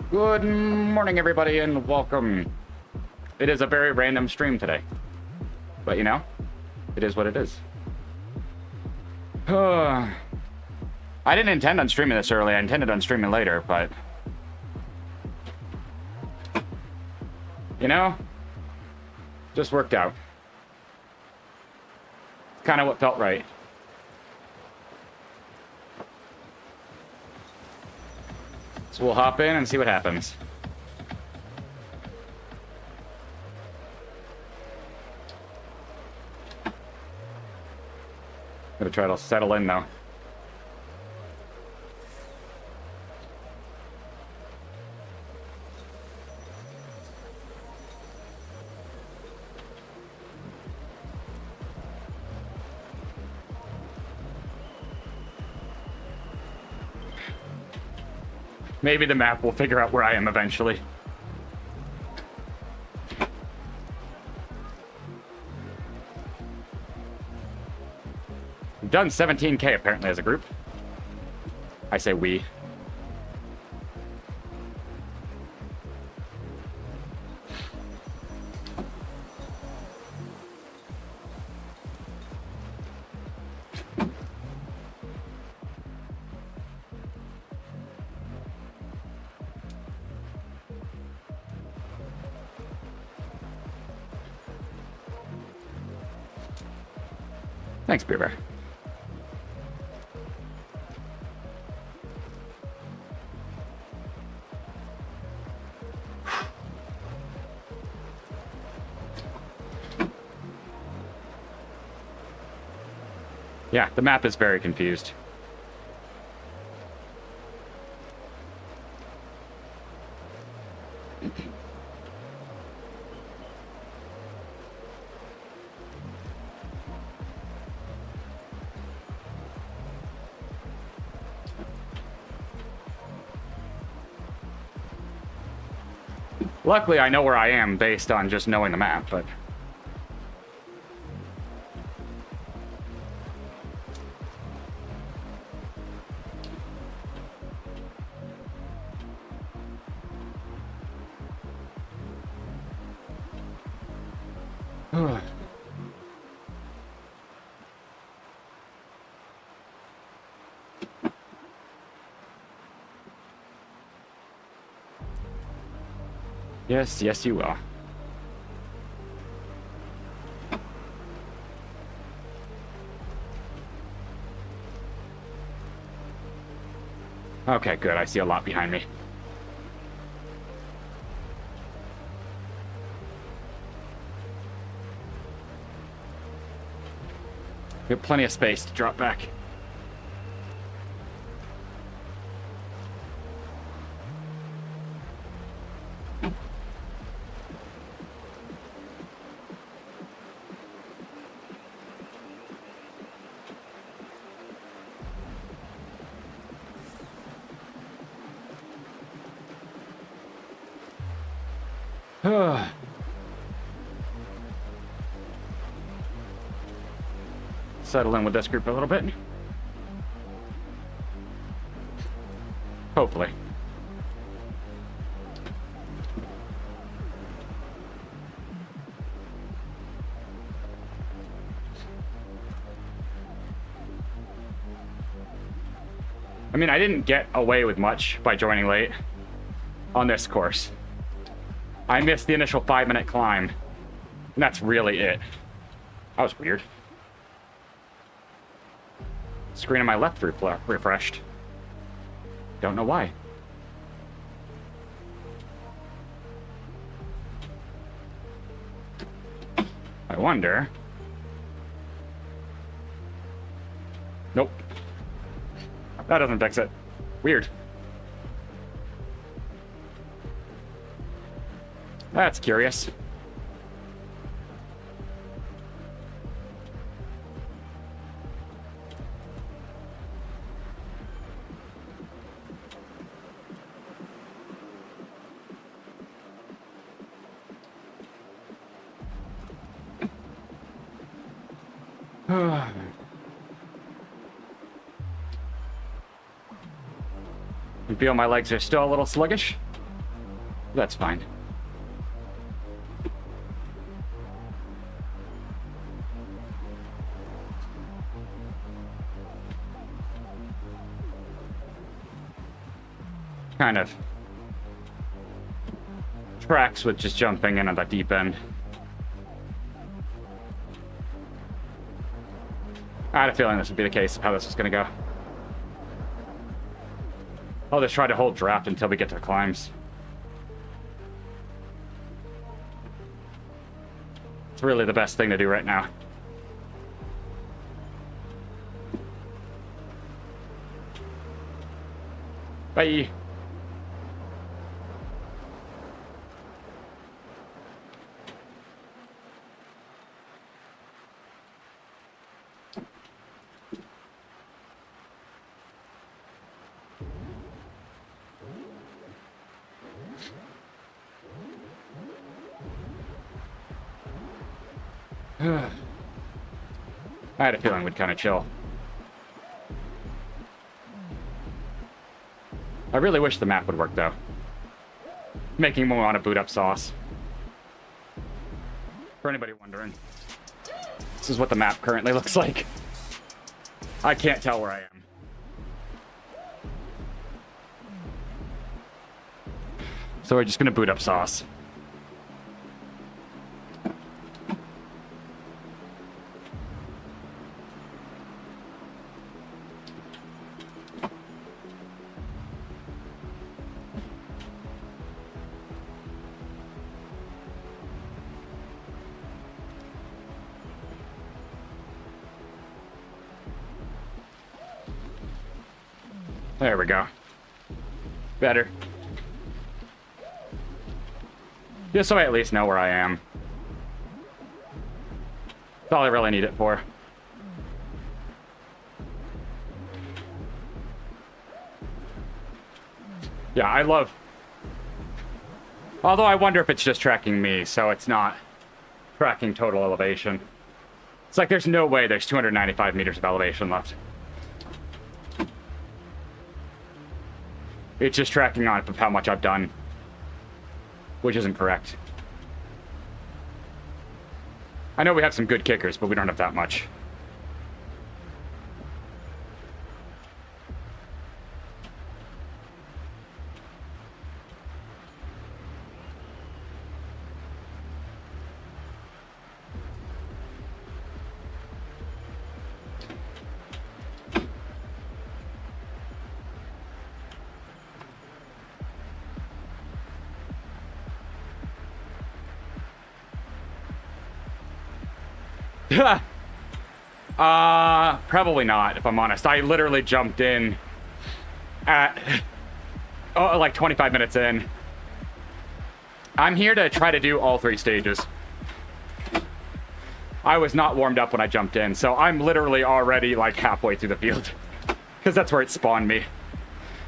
Good morning, everybody, and welcome. It is a very random stream today. But, you know, it is what it is. I didn't intend on streaming this early. I intended on streaming later, but... you know, just worked out. Kind of what felt right. So we'll hop in and see what happens. Gonna try to settle in though. Maybe the map will figure out where I am eventually. We've done 17K apparently as a group. I say we. Thanks, Beer Bear. Yeah, the map is very confused. Luckily, I know where I am based on just knowing the map, but... Yes, yes you will. Okay, good. I see a lot behind me. We have plenty of space to drop back. Settle in with this group a little bit. Hopefully. I mean, I didn't get away with much by joining late on this course. I missed the initial 5-minute climb, and that's really it. That was weird. Screen on my left refreshed. Don't know why. I wonder. Nope. That doesn't fix it. Weird. That's curious. You feel my legs are still a little sluggish? That's fine. Kind of tracks with just jumping in at the deep end. I had a feeling this would be the case of how this is going to go. I'll just try to hold draft until we get to the climbs. It's really the best thing to do right now. Bye. I had a feeling we'd kind of chill. I really wish the map would work, though. Making me want to boot up sauce. For anybody wondering, this is what the map currently looks like. I can't tell where I am. So we're just going to boot up sauce. There we go. Better. Just so I at least know where I am. That's all I really need it for. Yeah, I love... Although I wonder if it's just tracking me, so it's not tracking total elevation. It's like there's no way there's 295 meters of elevation left. It's just tracking on of how much I've done, which isn't correct. I know we have some good kickers, but we don't have that much. Probably not, if I'm honest. I literally jumped in at, like 25 minutes in. I'm here to try to do all 3 stages. I was not warmed up when I jumped in, so I'm literally already like halfway through the field. Because that's where it spawned me.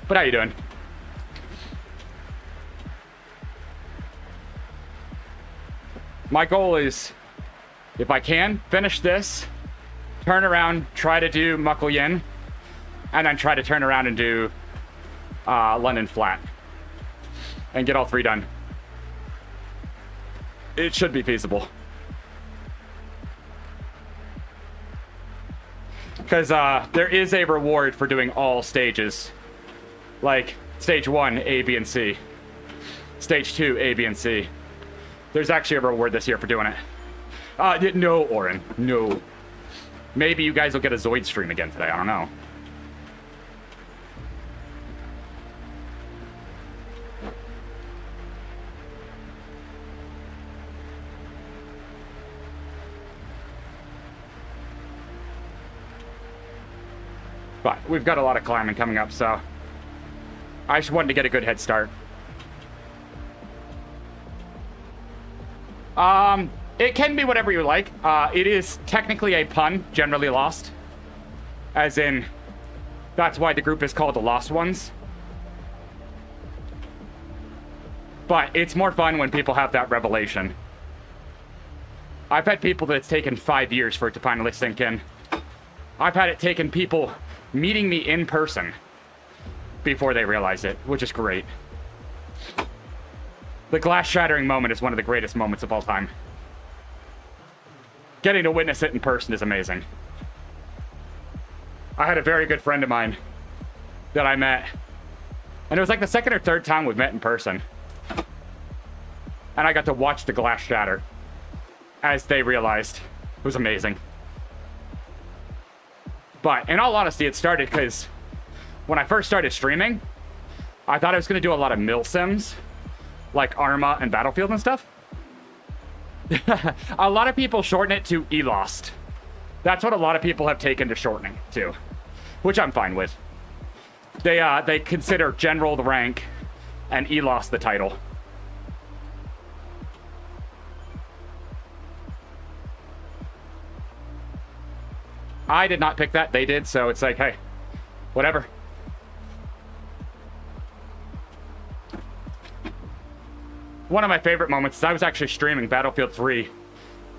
But how you doing? My goal is, if I can, finish this, turn around, try to do Muckle Yin, and then try to turn around and do London Flat. And get all 3 done. It should be feasible. Because there is a reward for doing all stages. Like, stage 1, A, B, and C. Stage 2, A, B, and C. There's actually a reward this year for doing it. No, Oren. No. Maybe you guys will get a Zoid stream again today. I don't know. But we've got a lot of climbing coming up, so I just wanted to get a good head start. It can be whatever you like. It is technically a pun, generally lost. As in, that's why the group is called the Lost Ones. But it's more fun when people have that revelation. I've had people that it's taken 5 years for it to finally sink in. I've had it taken people meeting me in person before they realize it, which is great. The glass shattering moment is one of the greatest moments of all time. Getting to witness it in person is amazing. I had a very good friend of mine that I met, and it was like the second or third time we've met in person. And I got to watch the glass shatter as they realized. It was amazing. But in all honesty, it started because when I first started streaming, I thought I was going to do a lot of mil sims, like Arma and Battlefield and stuff. A lot of people shorten it to E-Lost. That's what a lot of people have taken to shortening to, which I'm fine with. They consider General the rank and E-Lost the title. I did not pick that, they did, so it's like, hey, whatever. One of my favorite moments is I was actually streaming Battlefield 3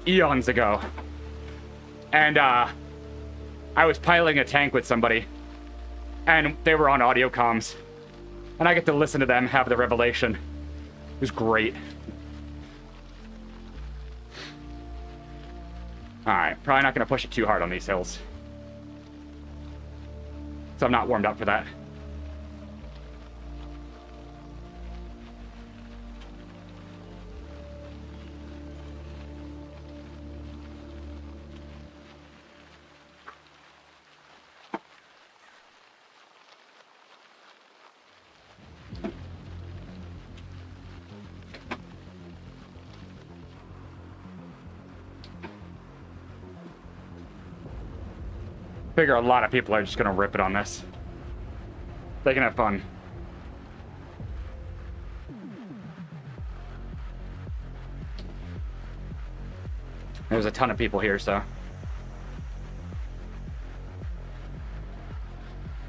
eons ago. And I was piloting a tank with somebody, and they were on audio comms. And I get to listen to them have the revelation. It was great. Alright, probably not going to push it too hard on these hills. So I'm not warmed up for that. Figure a lot of people are just gonna rip it on this. They can have fun. There's a ton of people here, so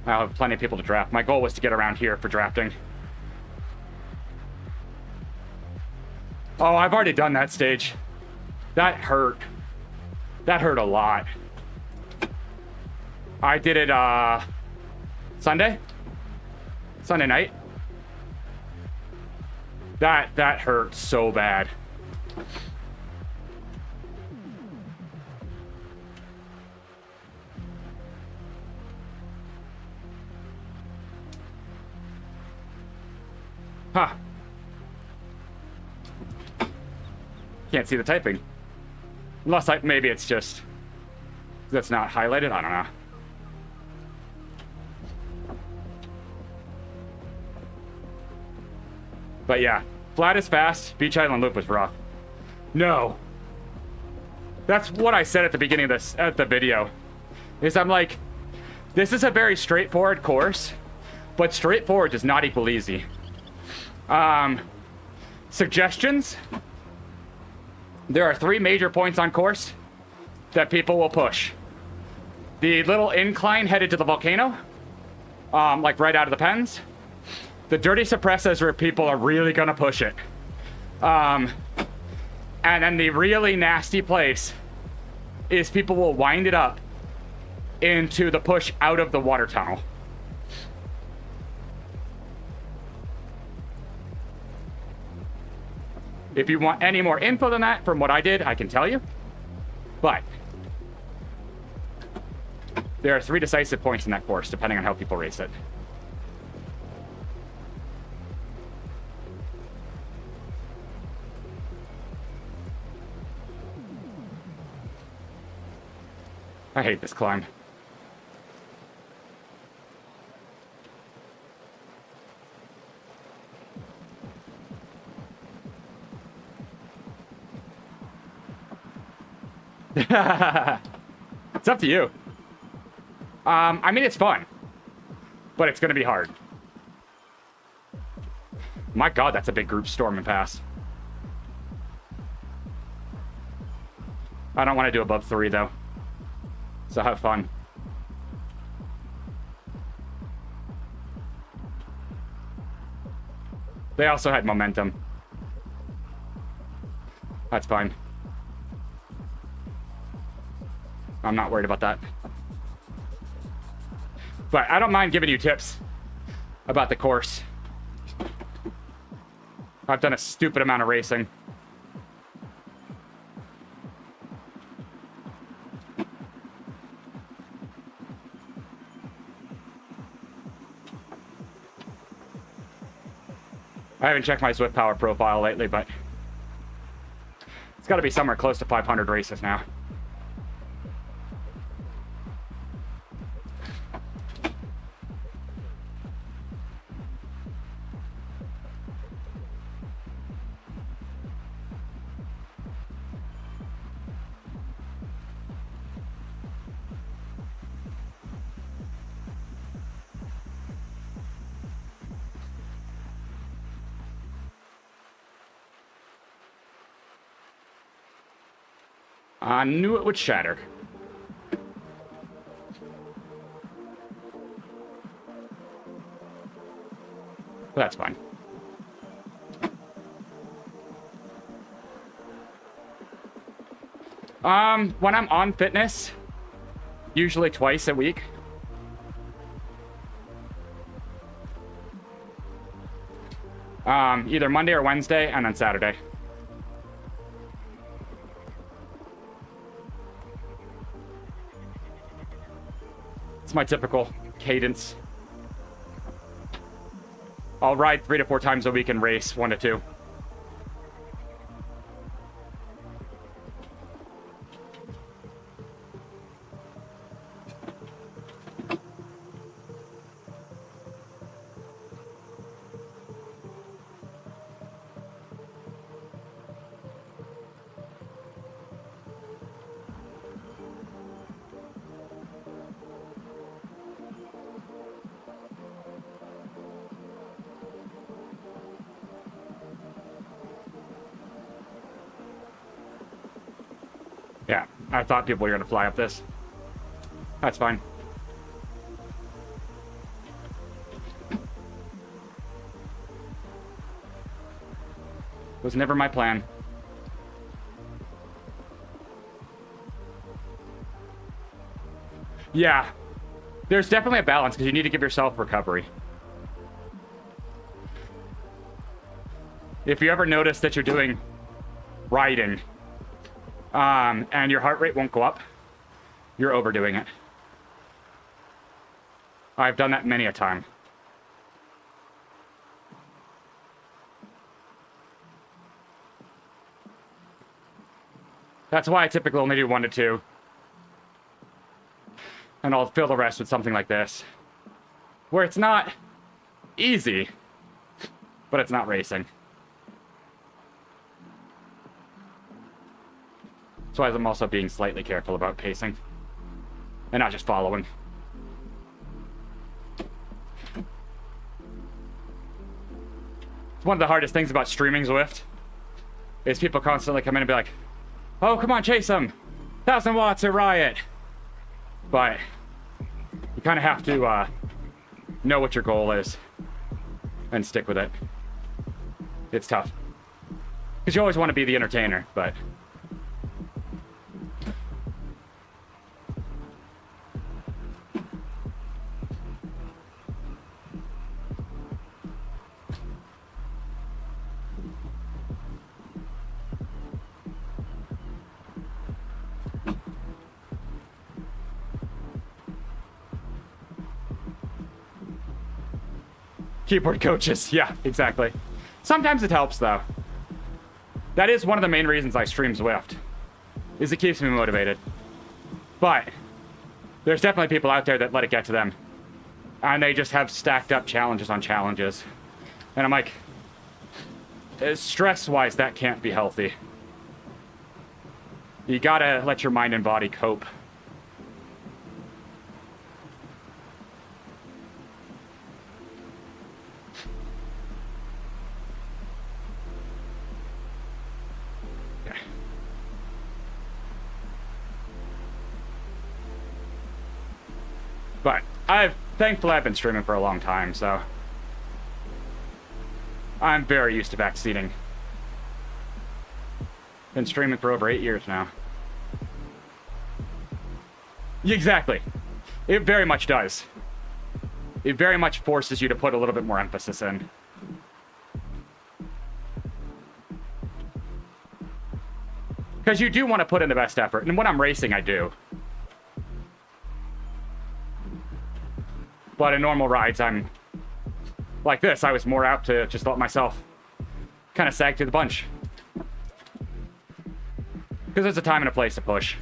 I'll have plenty of people to draft. My goal was to get around here for drafting. Oh, I've already done that stage. That hurt. That hurt a lot. I did it, Sunday night. That hurt so bad. Huh. Can't see the typing. Unless, like, maybe it's just that's not highlighted. I don't know. But yeah, flat is fast. Beach Island Loop was rough. No. That's what I said at the beginning of this, at the video. Is I'm like, this is a very straightforward course, but straightforward does not equal easy. Suggestions? There are 3 major points on course that people will push. The little incline headed to the volcano, like right out of the pens. The dirty suppressors where people are really gonna push it. And then the really nasty place is people will wind it up into the push out of the water tunnel. If you want any more info than that from what I did, I can tell you. But there are 3 decisive points in that course, depending on how people race it. I hate this climb. It's up to you. I mean, it's fun, but it's gonna be hard. My God, that's a big group storm and pass. I don't want to do above 3 though. So have fun. They also had momentum. That's fine. I'm not worried about that. But I don't mind giving you tips about the course. I've done a stupid amount of racing. I haven't checked my Zwift Power profile lately, but it's got to be somewhere close to 500 races now. I knew it would shatter. But that's fine. When I'm on fitness, usually twice a week. Either Monday or Wednesday, and then Saturday. It's my typical cadence. I'll ride 3 to 4 times a week and race 1 to 2. Yeah, I thought people were going to fly up this. That's fine. Was never my plan. Yeah, there's definitely a balance because you need to give yourself recovery. If you ever notice that you're doing riding, and your heart rate won't go up, you're overdoing it. I've done that many a time. That's why I typically only do 1 to 2. And I'll fill the rest with something like this, where it's not easy, but it's not racing. That's why I'm also being slightly careful about pacing and not just following. It's one of the hardest things about streaming Zwift is people constantly come in and be like, oh, come on, chase him. 1,000 watts or riot. But you kind of have to know what your goal is and stick with it. It's tough. Because you always want to be the entertainer, but... Keyboard coaches, yeah, exactly. Sometimes it helps, though. That is one of the main reasons I stream Zwift, is it keeps me motivated. But there's definitely people out there that let it get to them, and they just have stacked up challenges on challenges. And I'm like, stress-wise, that can't be healthy. You gotta let your mind and body cope. But thankfully I've been streaming for a long time, so I'm very used to backseating. Been streaming for over 8 years now. Exactly. It very much does. It very much forces you to put a little bit more emphasis in. Because you do want to put in the best effort. And when I'm racing, I do. But in normal rides, I'm like this. I was more apt to just let myself kind of sag through the bunch. Because there's a time and a place to push.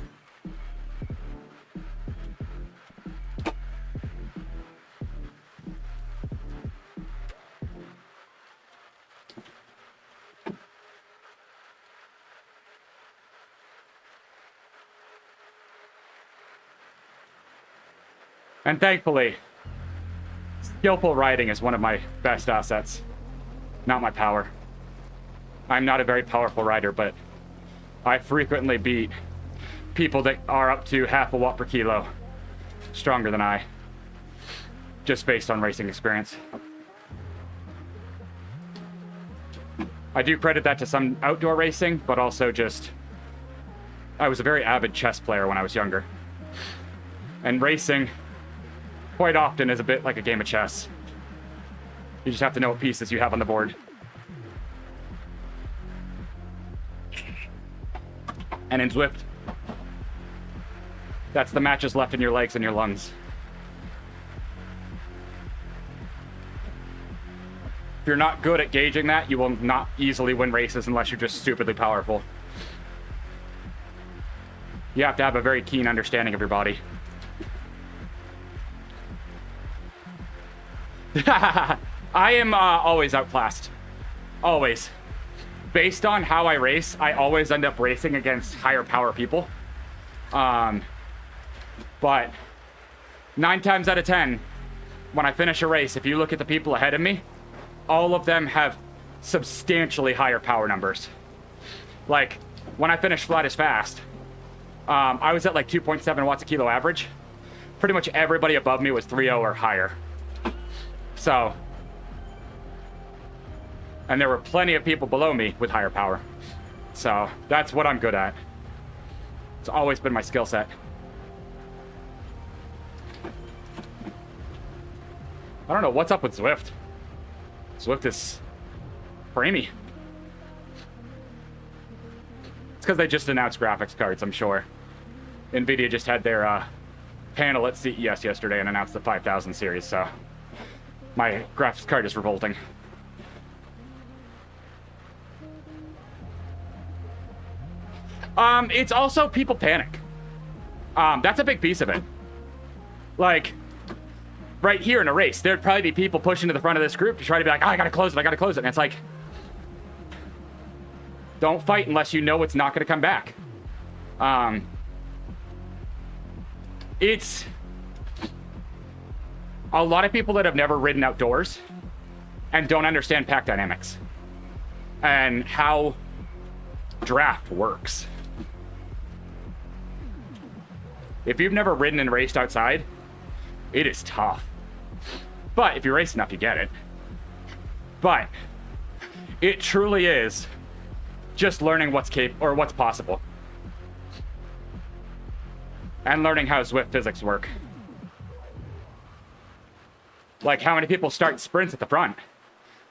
And thankfully, skillful riding is one of my best assets, not my power. I'm not a very powerful rider, but I frequently beat people that are up to half a watt per kilo stronger than I, just based on racing experience. I do credit that to some outdoor racing, but also just, I was a very avid chess player when I was younger. And racing, quite often, is a bit like a game of chess. You just have to know what pieces you have on the board. And in Zwift, that's the matches left in your legs and your lungs. If you're not good at gauging that, you will not easily win races unless you're just stupidly powerful. You have to have a very keen understanding of your body. I am always outclassed. Always. Based on how I race, I always end up racing against higher power people. But 9 times out of 10, when I finish a race, if you look at the people ahead of me, all of them have substantially higher power numbers. Like, when I finished Flat as Fast, I was at like 2.7 watts a kilo average. Pretty much everybody above me was 3.0 or higher. So, and there were plenty of people below me with higher power. So, that's what I'm good at. It's always been my skill set. I don't know what's up with Zwift. Zwift is framey. It's because they just announced graphics cards, I'm sure. NVIDIA just had their panel at CES yesterday and announced the 5000 series, so my graphics card is revolting. It's also people panic. That's a big piece of it. Like, right here in a race, there'd probably be people pushing to the front of this group to try to be like, oh, I gotta close it, I gotta close it. And it's like, don't fight unless you know it's not gonna come back. It's a lot of people that have never ridden outdoors and don't understand pack dynamics and how draft works. If you've never ridden and raced outside, it is tough. But if you race enough, you get it. But it truly is just learning what's what's possible. And learning how Zwift physics work. Like, how many people start sprints at the front?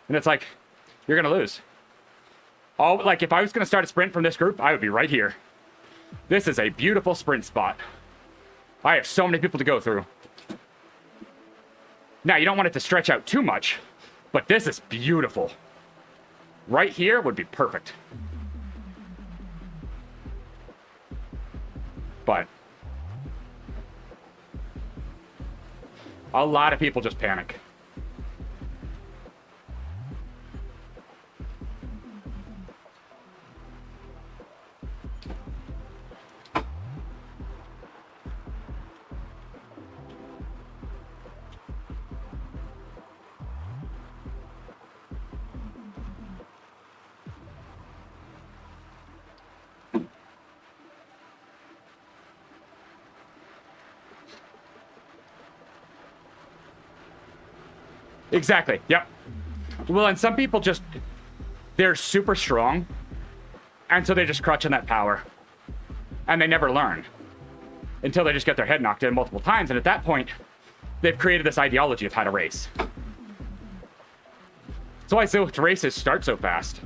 And it's like, you're gonna lose. Like, if I was gonna start a sprint from this group, I would be right here. This is a beautiful sprint spot. I have so many people to go through. Now, you don't want it to stretch out too much, but this is beautiful. Right here would be perfect. But a lot of people just panic. Exactly. Yep. Well, and some people just, they're super strong, and so they just crutch on that power, and they never learn until they just get their head knocked in multiple times, and at that point, they've created this ideology of how to race. That's why Zwift races start so fast.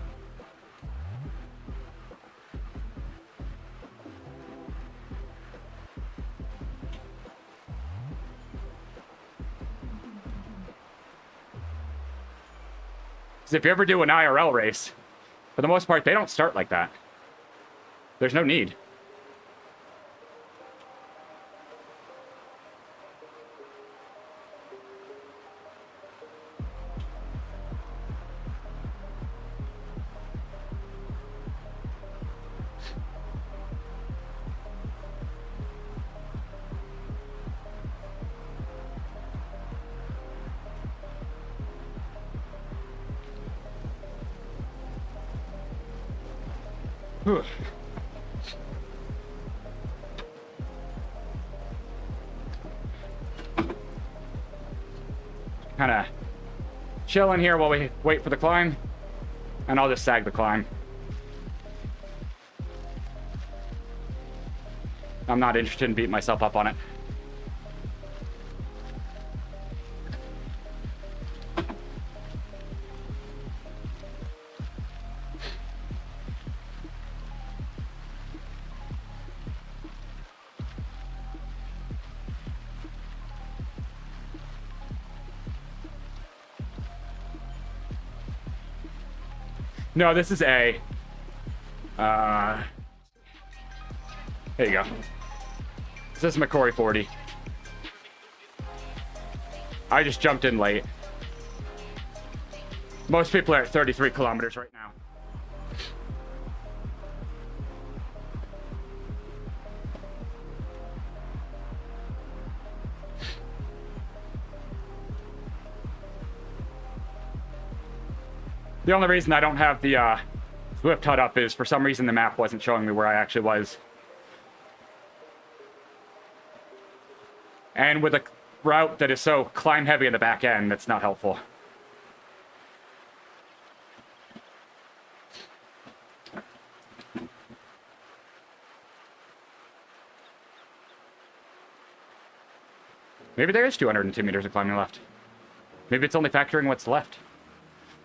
Because if you ever do an IRL race, for the most part, they don't start like that. There's no need. Kind of chill in here while we wait for the climb, and I'll just sag the climb. I'm not interested in beating myself up on it. No, this is A. There you go. This is McCory 40. I just jumped in late. Most people are at 33 kilometers right now. The only reason I don't have the Zwift HUD up is for some reason the map wasn't showing me where I actually was. And with a route that is so climb heavy in the back end, that's not helpful. Maybe there is 202 meters of climbing left. Maybe it's only factoring what's left.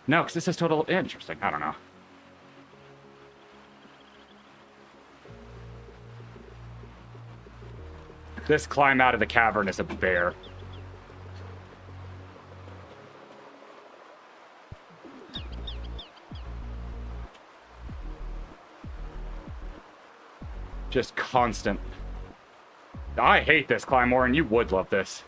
No, because this is total interesting. I don't know. This climb out of the cavern is a bear. Just constant. I hate this climb, Warren. You would love this.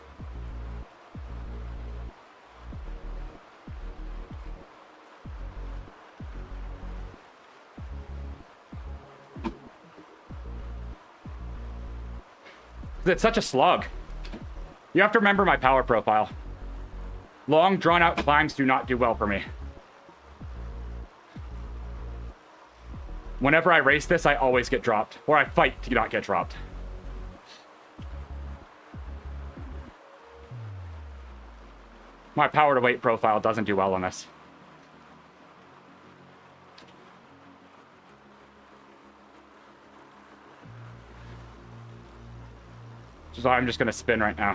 It's such a slug. You have to remember my power profile. Long, drawn-out climbs do not do well for me. Whenever I race this, I always get dropped. Or I fight to not get dropped. My power to weight profile doesn't do well on this. So I'm just going to spin right now.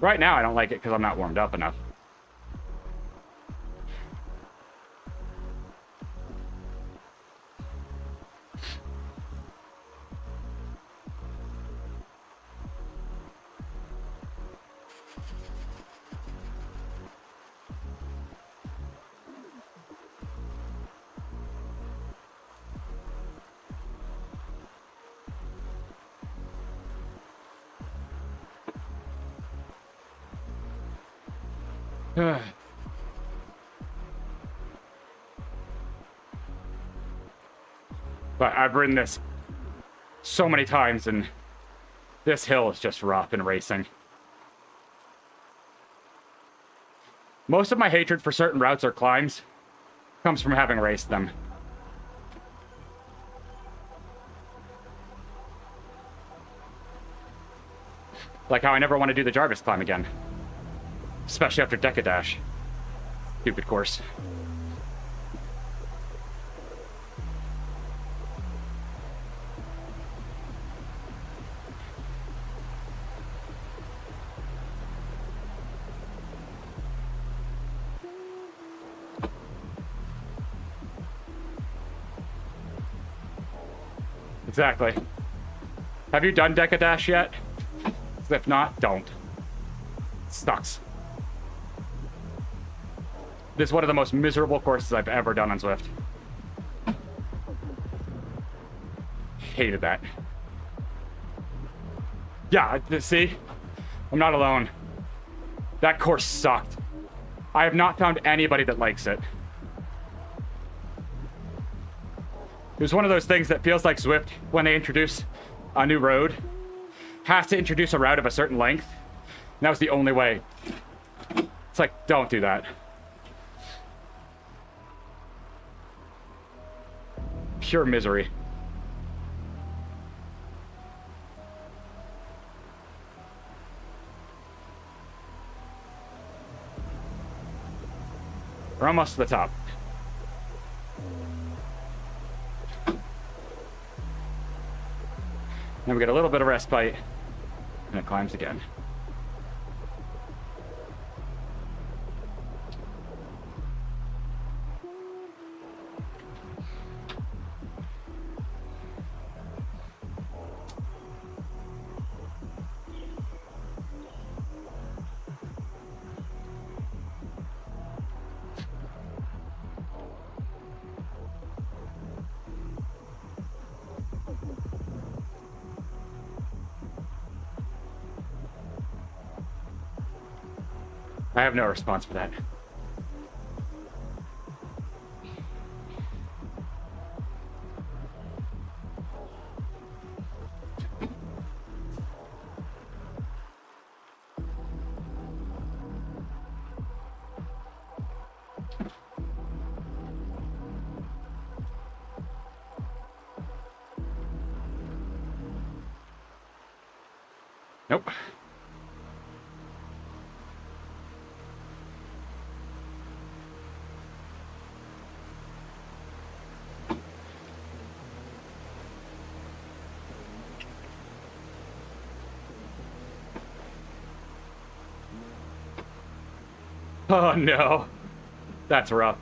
Right now, I don't like it because I'm not warmed up enough. But I've ridden this so many times, and this hill is just rough in racing. Most of my hatred for certain routes or climbs comes from having raced them. Like how I never want to do the Jarvis climb again. Especially after Decadash. Stupid course. Exactly. Have you done Deca Dash yet? If not, don't. It sucks. This is one of the most miserable courses I've ever done on Zwift. Hated that. Yeah, see? I'm not alone. That course sucked. I have not found anybody that likes it. It was one of those things that feels like Zwift, when they introduce a new road, has to introduce a route of a certain length. And that was the only way. It's like, don't do that. Pure misery. We're almost to the top. Then we get a little bit of respite, and it climbs again. I have no response for that. Nope. Oh no, that's rough.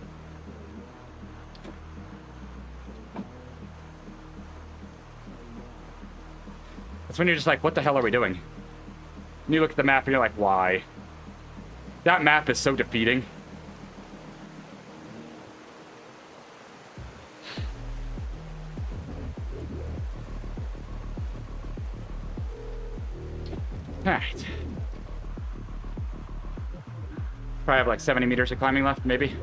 That's when you're just like, what the hell are we doing? And you look at the map and you're like, why? That map is so defeating. Alright. Probably have like 70 meters of climbing left, maybe.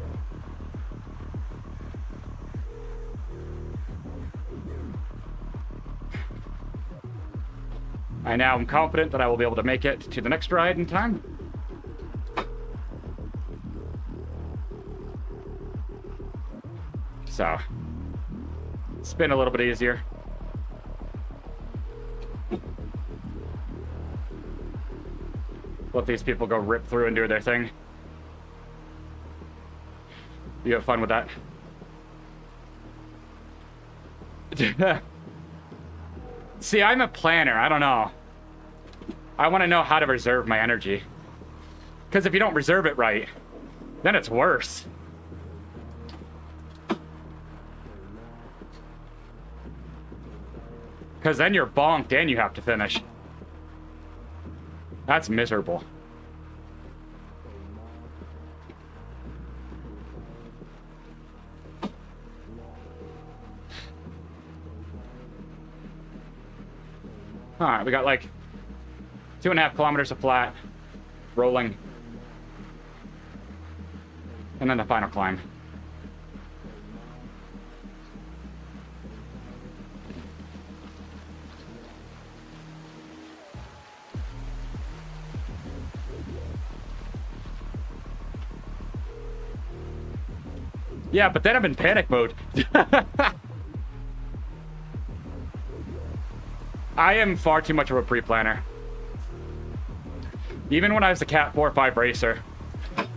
I now am confident that I will be able to make it to the next ride in time. So, spin a little bit easier. Let these people go rip through and do their thing. You have fun with that. See, I'm a planner. I don't know. I want to know how to reserve my energy. Because if you don't reserve it right, then it's worse. Because then you're bonked and you have to finish. That's miserable. Alright, we got like 2.5 kilometers of flat, rolling, and then the final climb. Yeah, but then I'm in panic mode. I am far too much of a pre-planner. Even when I was a Cat 4 or 5 racer,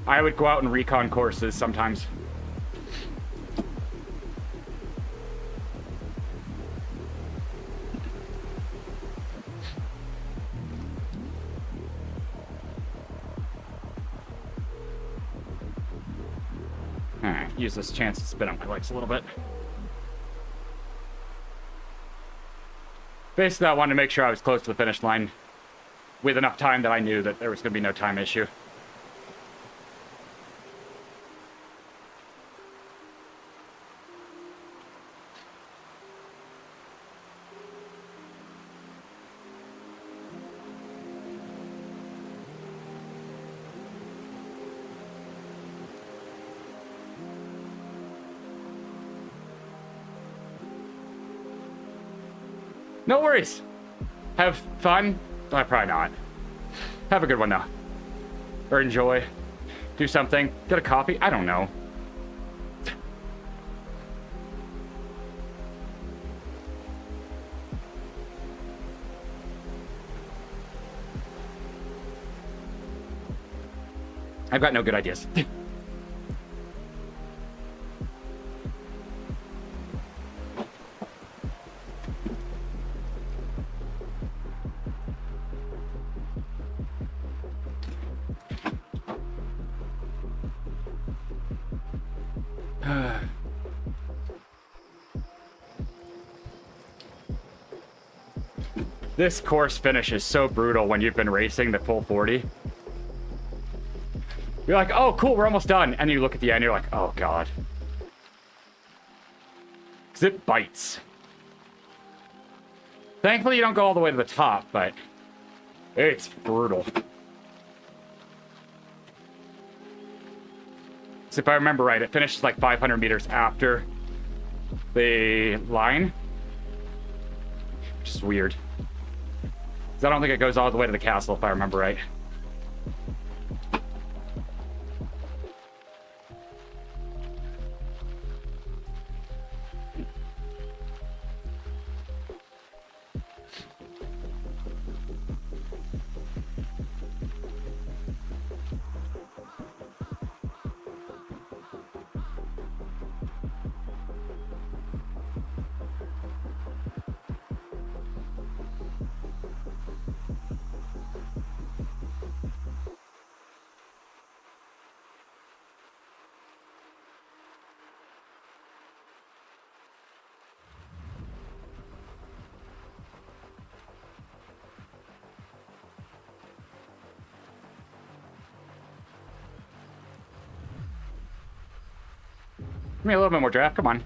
I would go out and recon courses sometimes. Alright, use this chance to spin up my legs a little bit. Basically, I wanted to make sure I was close to the finish line with enough time that I knew that there was going to be no time issue. No worries. Have fun? Probably not. Have a good one, though. Or enjoy. Do something. Get a coffee? I don't know. I've got no good ideas. This course finish is so brutal when you've been racing the full 40. You're like, oh, cool, we're almost done. And you look at the end, you're like, oh, God. Because it bites. Thankfully, you don't go all the way to the top, but it's brutal. So if I remember right, it finishes like 500 meters after the line. Which is weird. Because I don't think it goes all the way to the castle, if I remember right. Give me a little bit more draft, come on.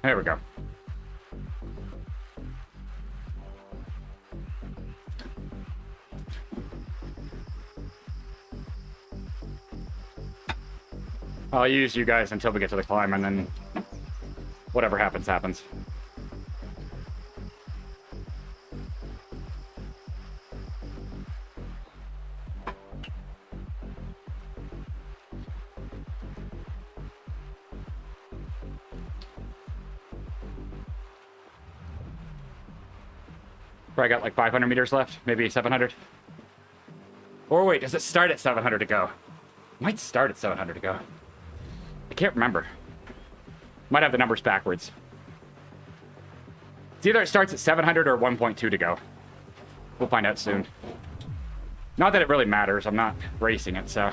There we go. I'll use you guys until we get to the climb, and then whatever happens, happens. Probably got like 500 meters left, maybe 700. Or wait, does it start at 700 to go? Might start at 700 to go. I can't remember. Might have the numbers backwards. It's either it starts at 700 or 1.2 to go. We'll find out soon. Not that it really matters. I'm not racing it, so...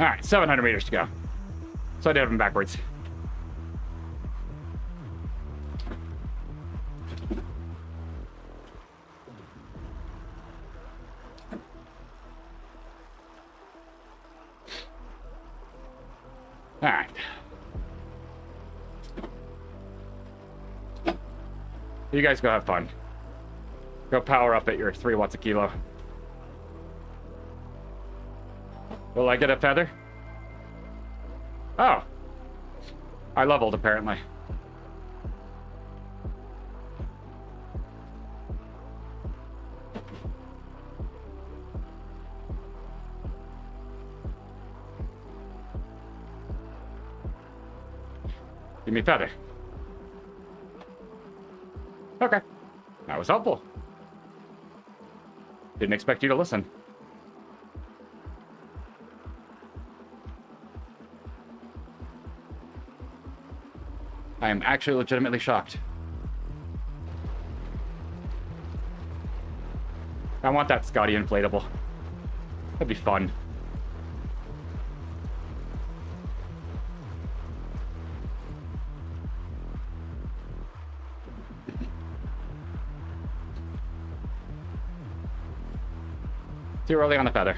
All right, 700 meters to go. So I did them backwards. All right. You guys go have fun. Go power up at your 3 watts a kilo. Will I get a feather? Oh. I leveled, apparently. Give me a feather. Okay. That was helpful. Didn't expect you to listen. I am actually legitimately shocked. I want that Scotty inflatable. That'd be fun. Too early on the feather.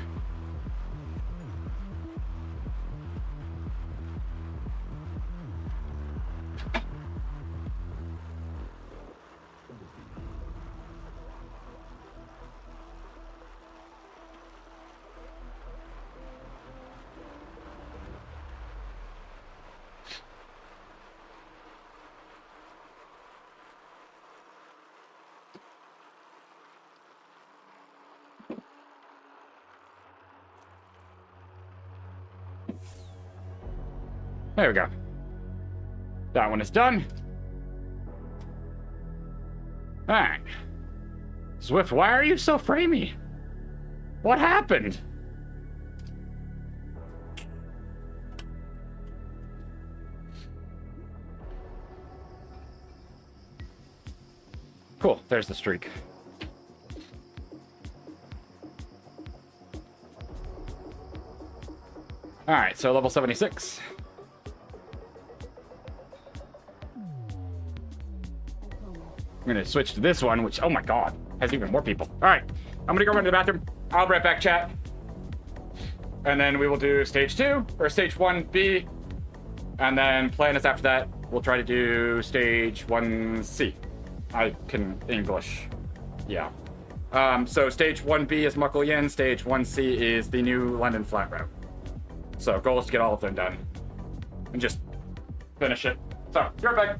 There we go. That one is done. Alright. Zwift, why are you so framey? What happened? Cool, there's the streak. Alright, so level 76. I'm gonna switch to this one, which, oh my god, has even more people. All right, I'm gonna go run to the bathroom. I'll be right back, chat. And then we will do stage 2, or stage 1B. And then plan is after that. We'll try to do stage 1C. I can English. Yeah. So stage 1B is Muckle Yin, stage 1C is the new London flat route. So goal is to get all of them done. And just finish it. So, be right back.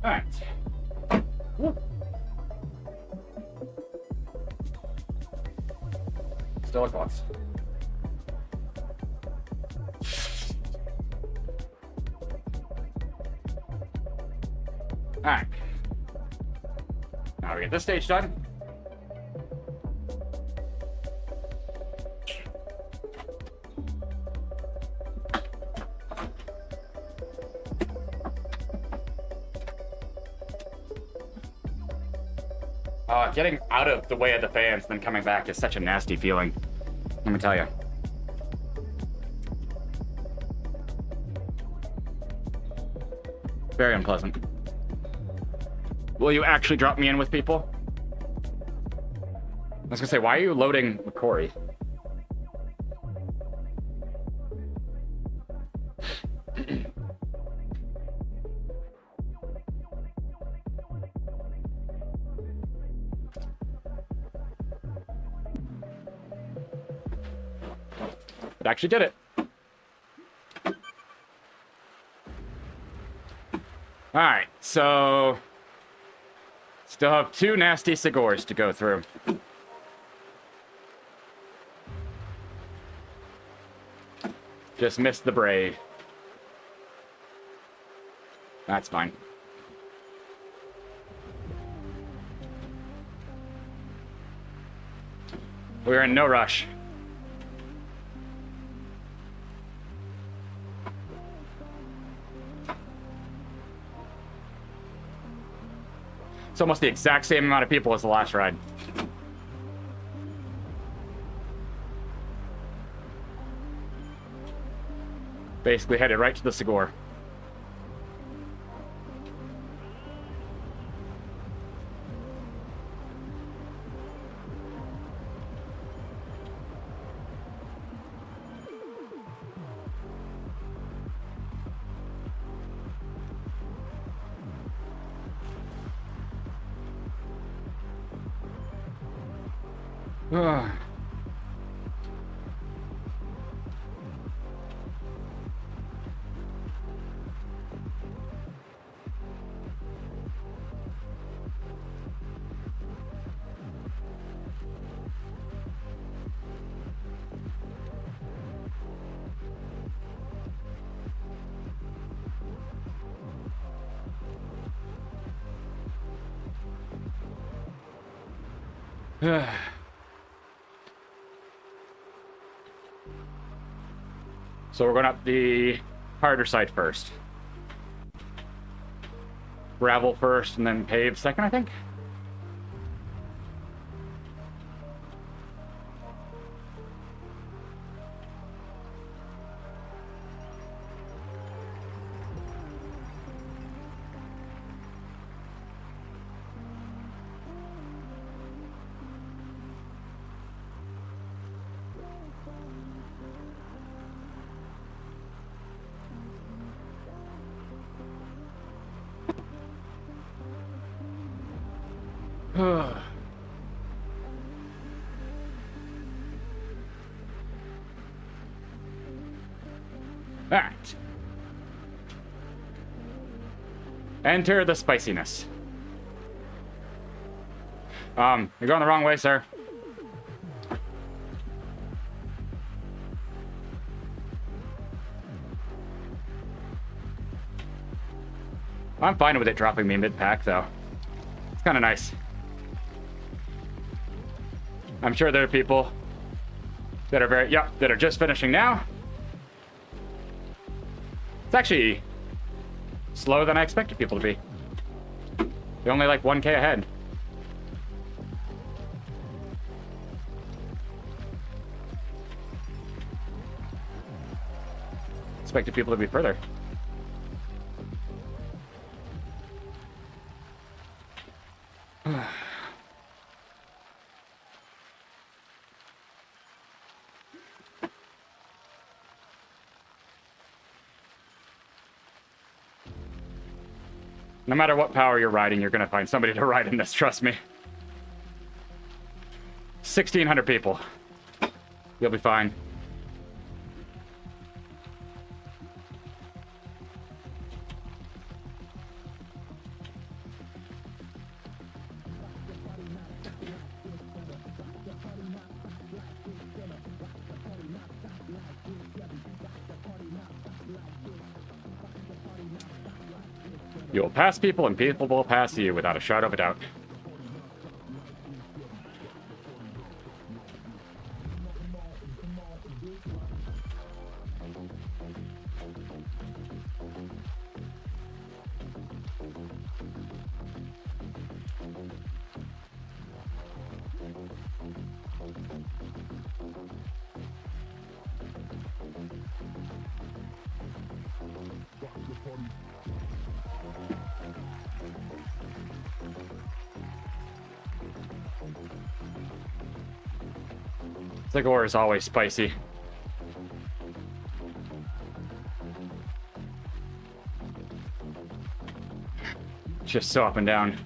Alright. Still a close. Alright. Now we get this stage done. Getting out of the way of the fans and then coming back is such a nasty feeling. Let me tell you. Very unpleasant. Will you actually drop me in with people? I was gonna say, why are you loading McCory? It actually did it. Alright, so still have 2 nasty cigars to go through. Just missed the braid. That's fine. We're in no rush. It's almost the exact same amount of people as the last ride. Basically headed right to the Segor. So we're going up the harder side first. Gravel first and then paved second, I think. Alright. Enter the spiciness. You're going the wrong way, sir. I'm fine with it dropping me mid-pack, though. It's kind of nice. I'm sure there are people that are that are just finishing now. It's actually slower than I expected people to be. They're only like 1K ahead. Expected people to be further. No matter what power you're riding, you're going to find somebody to ride in this, trust me. 1,600 people. You'll be fine. You will pass people and people will pass you without a shadow of a doubt. Zigor is always spicy. Just so up and down.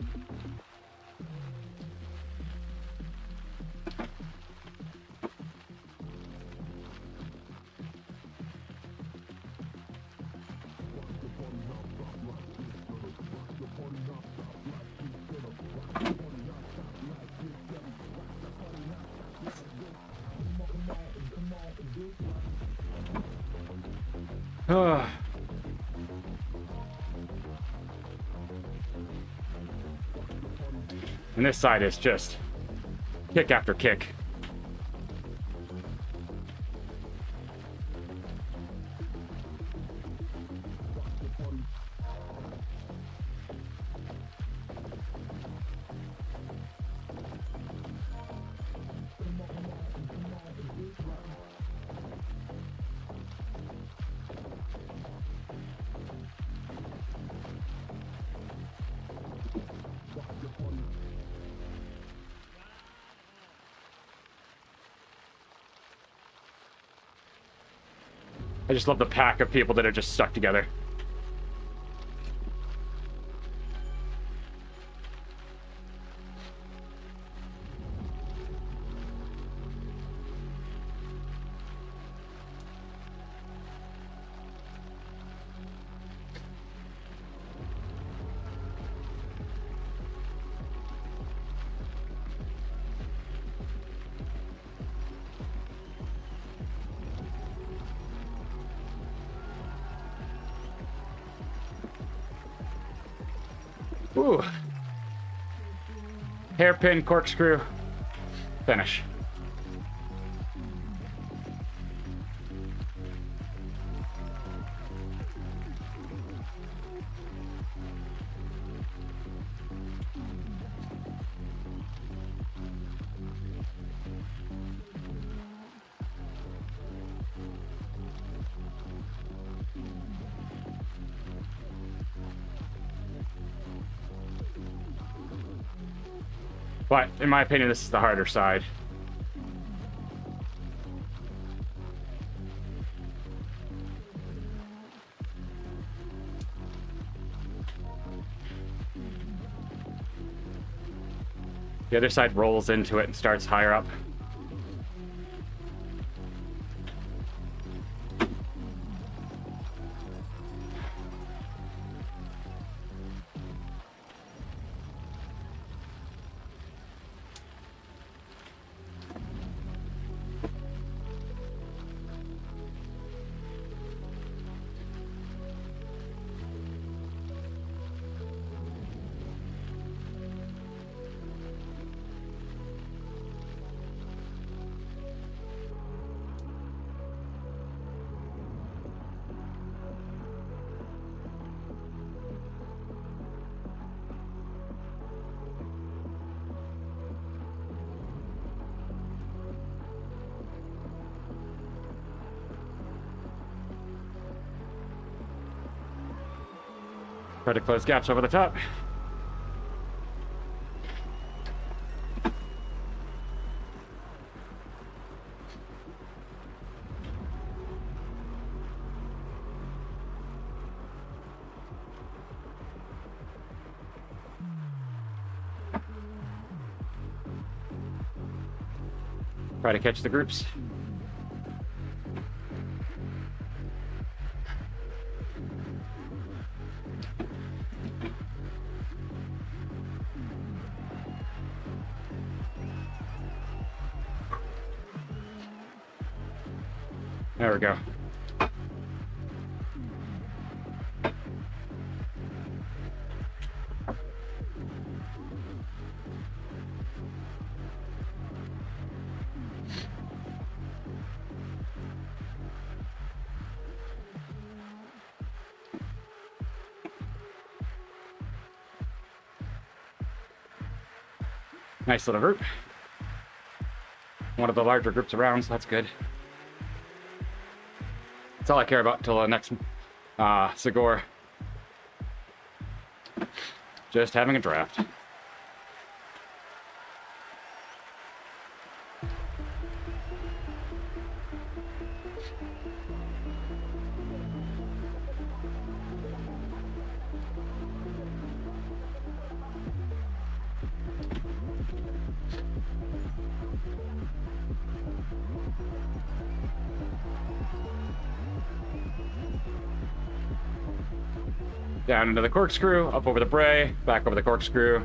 And this side is just kick after kick. I just love the pack of people that are just stuck together. Ooh. Hairpin corkscrew. Finish. But, in my opinion, this is the harder side. The other side rolls into it and starts higher up. Try to close gaps over the top. Try to catch the groups. There we go. Nice little group. One of the larger groups around, so that's good. That's all I care about until the next Segor. Just having a draft. Down into the corkscrew, up over the bray, back over the corkscrew,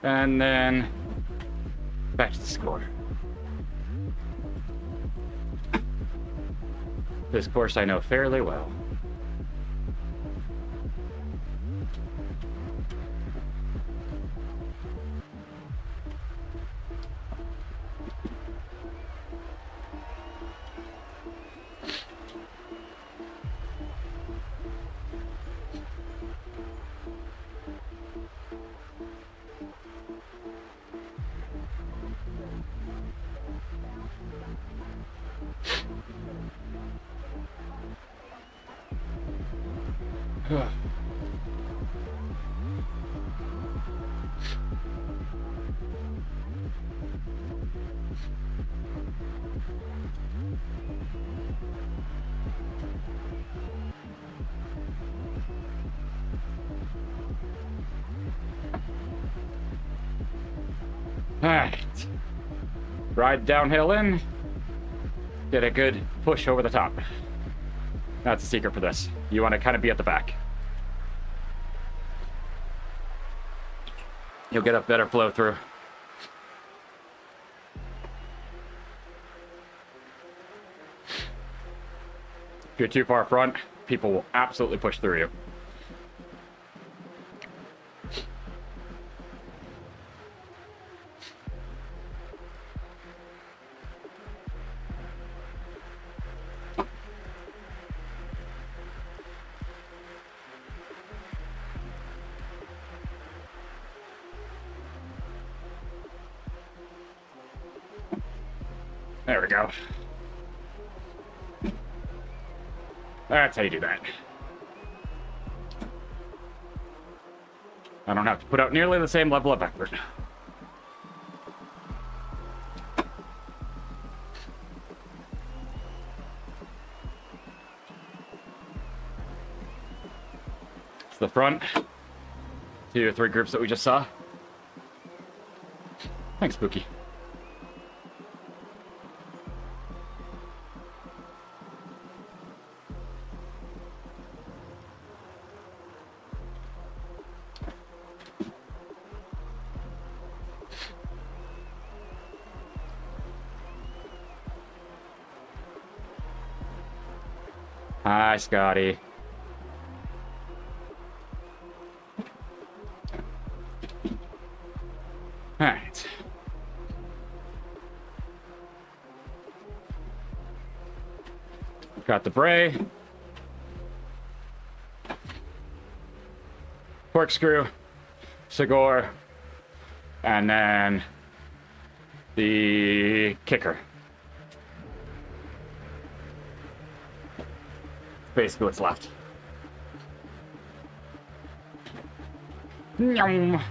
and then back to the score. This course I know fairly well. Alright. Ride downhill in. Get a good push over the top. That's the secret for this. You want to kind of be at the back. You'll get a better flow through. If you're too far front, people will absolutely push through you. There we go. That's how you do that. I don't have to put out nearly the same level of effort. It's the front. 2 or 3 groups that we just saw. Thanks, Spooky. Hi, Scotty. All right. Got the bray. Corkscrew. Segor. And then the kicker. Basically what's left. Nyum.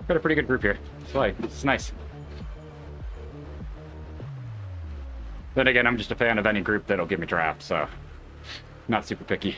Got a pretty good group here. It's nice. Then again, I'm just a fan of any group that'll give me draft, so not super picky.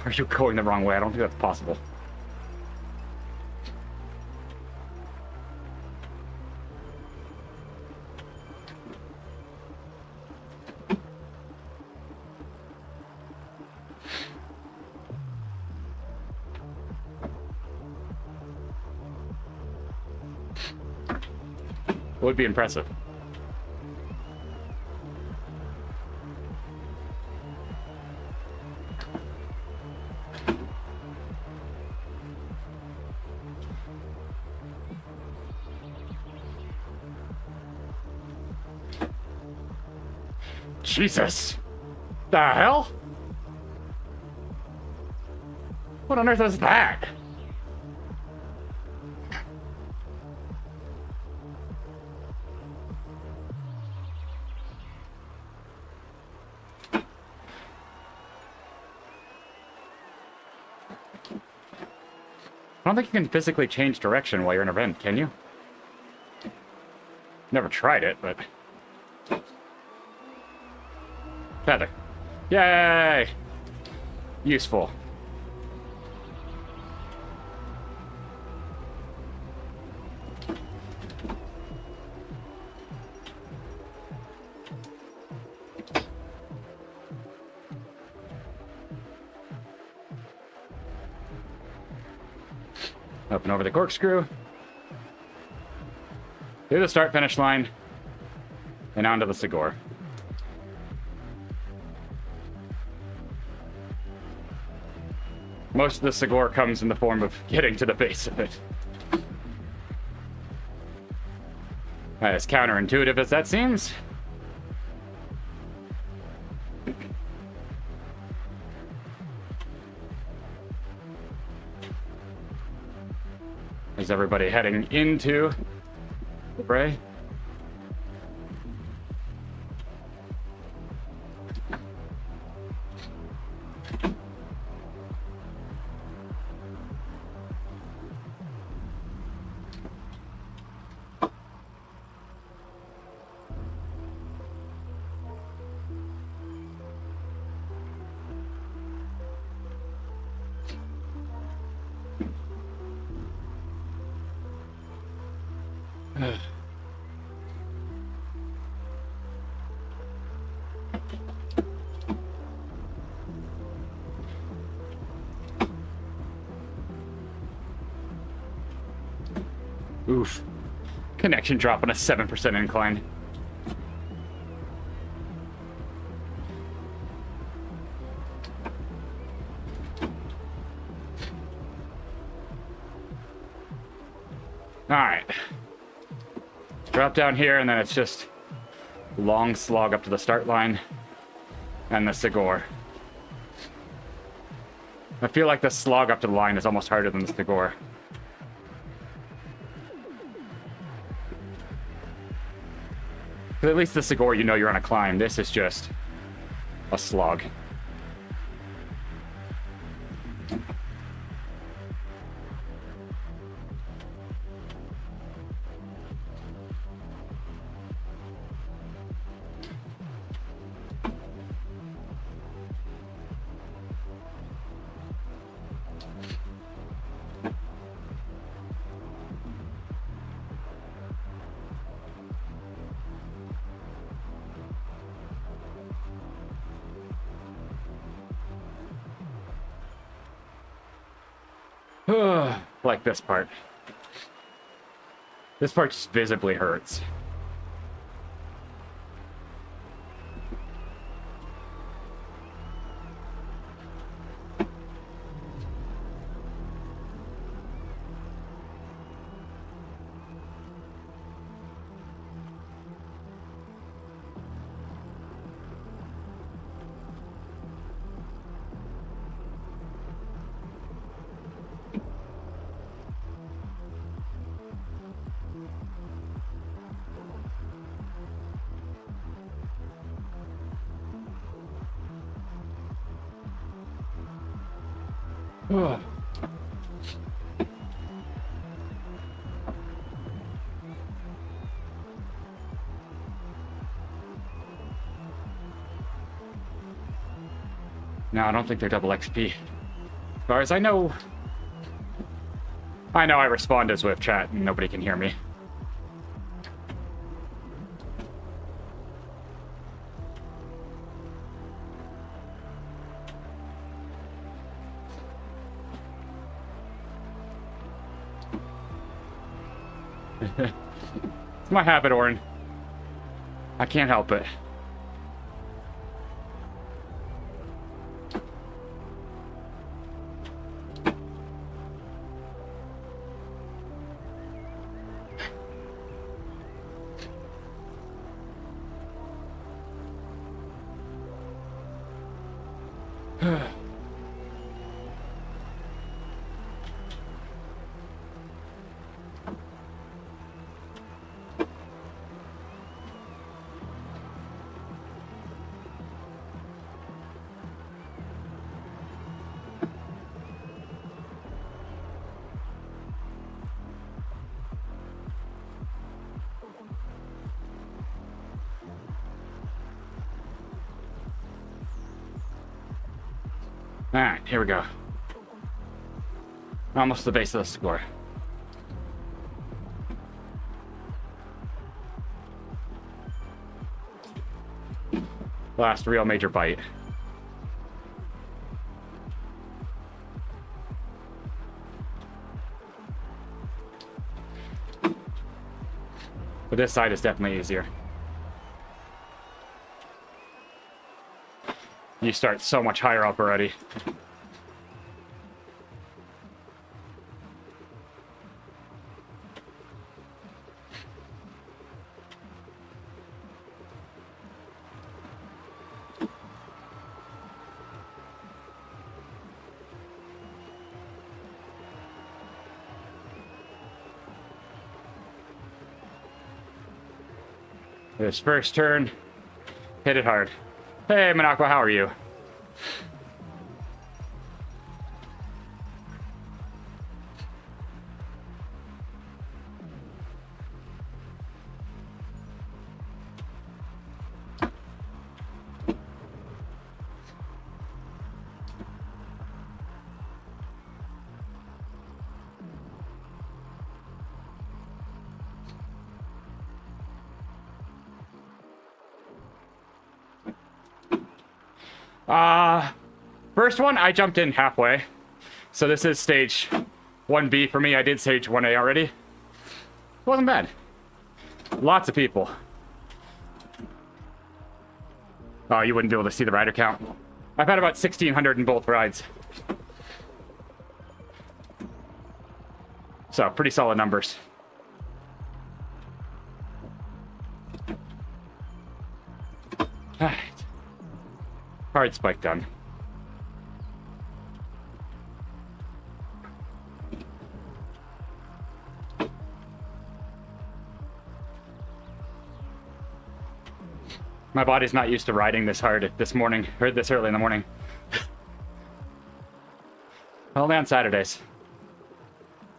Are you going the wrong way? I don't think that's possible. Would be impressive. Jesus! The hell? What on earth is that? I don't think you can physically change direction while you're in a vent, can you? Never tried it, but... Feather. Yay! Useful. Up and over the corkscrew. Through the start-finish line. And onto the Segor. Most of the Segor comes in the form of getting to the base of it. As counterintuitive as that seems. Is everybody heading into the fray? Oof. Connection drop on a 7% incline. Alright. Drop down here, and then it's just long slog up to the start line and the Segor. I feel like the slog up to the line is almost harder than the Segor. But at least the Segor, you know you're on a climb. This is just a slog. Like this part. This part just visibly hurts. Ugh. No, I don't think they're double XP. far as I know I respond to Zwift chat and nobody can hear me. It's my habit, Orin. I can't help it. Alright, here we go. Almost the base of the score. Last real major bite. But this side is definitely easier. You start so much higher up already. This first turn, hit it hard. Hey, Minakwa, how are you? First one, I jumped in halfway. So this is stage 1B for me. I did stage 1A already. It wasn't bad. Lots of people. Oh, you wouldn't be able to see the rider count. I've had about 1,600 in both rides. So, pretty solid numbers. Alright. Hard spike done. My body's not used to riding this hard this morning, or this early in the morning. Only on Saturdays.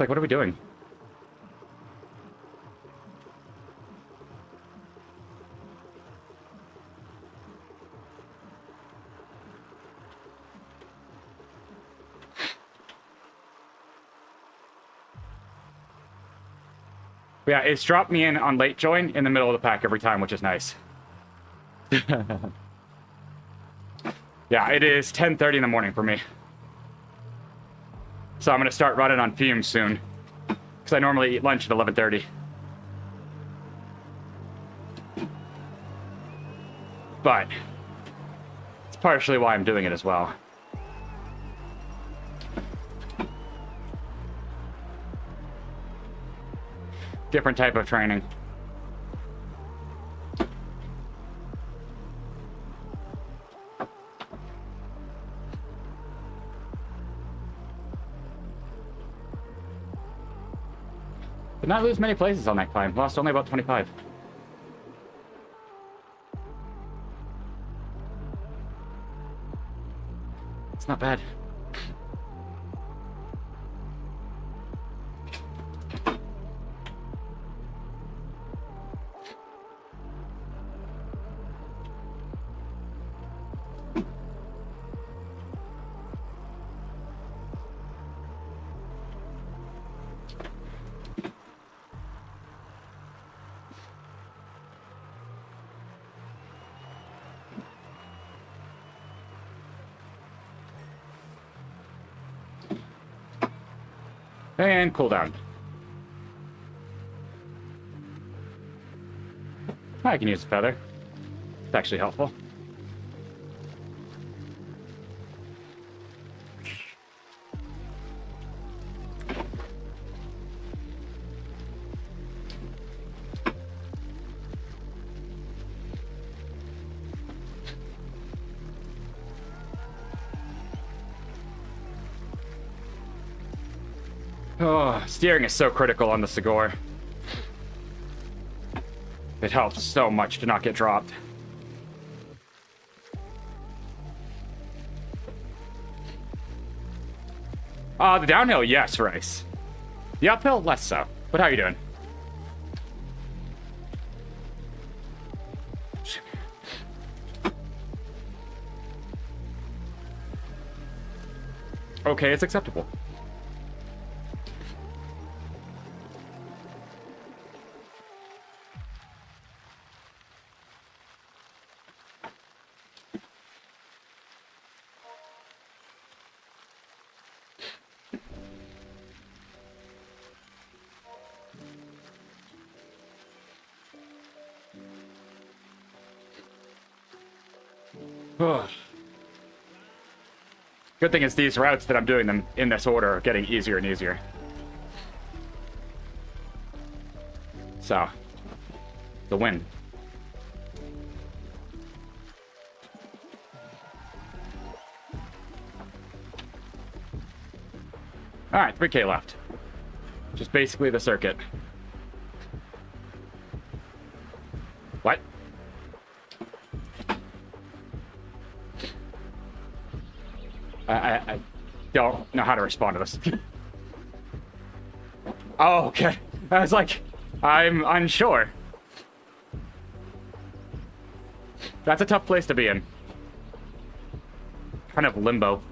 Like, what are we doing? Yeah, it's dropped me in on late join in the middle of the pack every time, which is nice. Yeah, it is 10:30 in the morning for me. So I'm going to start running on fumes soon. Because I normally eat lunch at 11:30. But it's partially why I'm doing it as well. Different type of training. Did not lose many places on that climb. Lost only about 25. It's not bad. And cool down. I can use a feather. It's actually helpful. Oh, steering is so critical on the Segor. It helps so much to not get dropped. The downhill, yes, Rice. The uphill, less so. But how are you doing? Okay, it's acceptable. Good thing is these routes that I'm doing them in this order are getting easier and easier. So, the win. Alright, 3K left. Just basically the circuit. What? I don't know how to respond to this. Oh, okay. I was like, I'm unsure. That's a tough place to be in. Kind of limbo.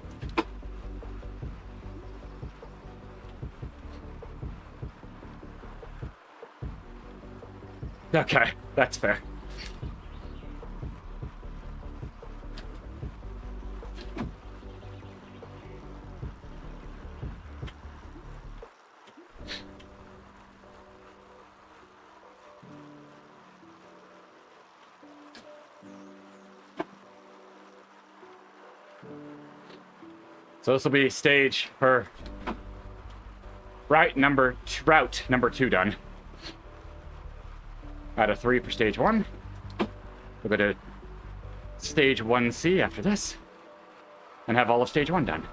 Okay, that's fair. So this will be stage for route number 2 done. Out of 3 for stage 1. We'll go to stage 1C after this, and have all of stage 1 done.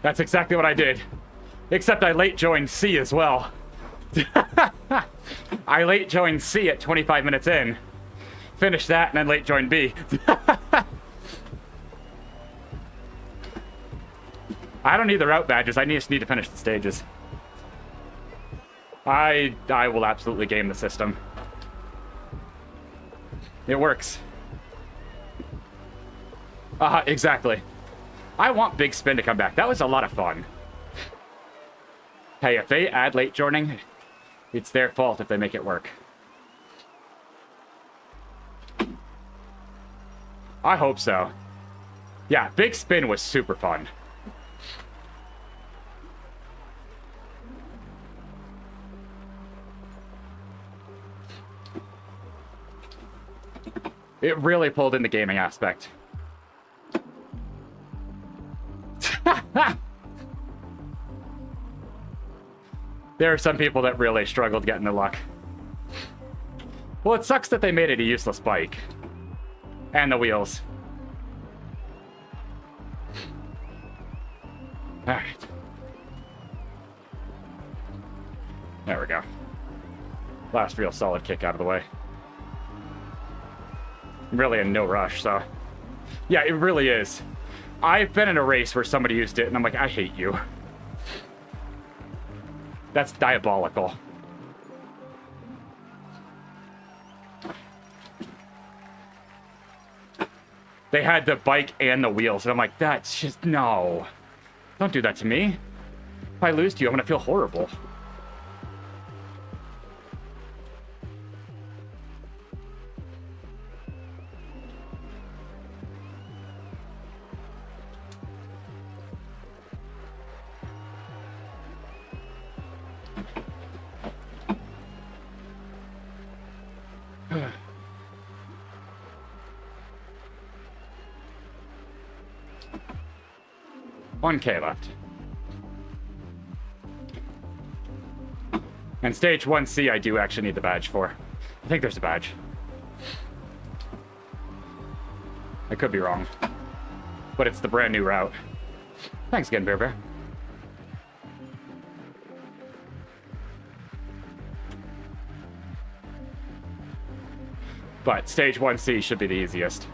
That's exactly what I did. Except I late joined C as well. I late joined C at 25 minutes in. Finished that and then late joined B. I don't need the route badges. I just need to finish the stages. I will absolutely game the system. It works. Exactly. I want Big Spin to come back. That was a lot of fun. Hey, if they add late joining, it's their fault if they make it work. I hope so. Yeah, Big Spin was super fun. It really pulled in the gaming aspect. There are some people that really struggled getting the luck. Well, it sucks that they made it a useless bike. And the wheels. Alright. There we go. Last real solid kick out of the way. I'm really in no rush, so... Yeah, it really is. I've been in a race where somebody used it, and I'm like, I hate you. That's diabolical. They had the bike and the wheels, and I'm like, that's just, no. Don't do that to me. If I lose to you, I'm gonna feel horrible. $1K left. And stage 1C, I do actually need the badge for. I think there's a badge. I could be wrong. But it's the brand new route. Thanks again, Bear Bear. But stage 1C should be the easiest.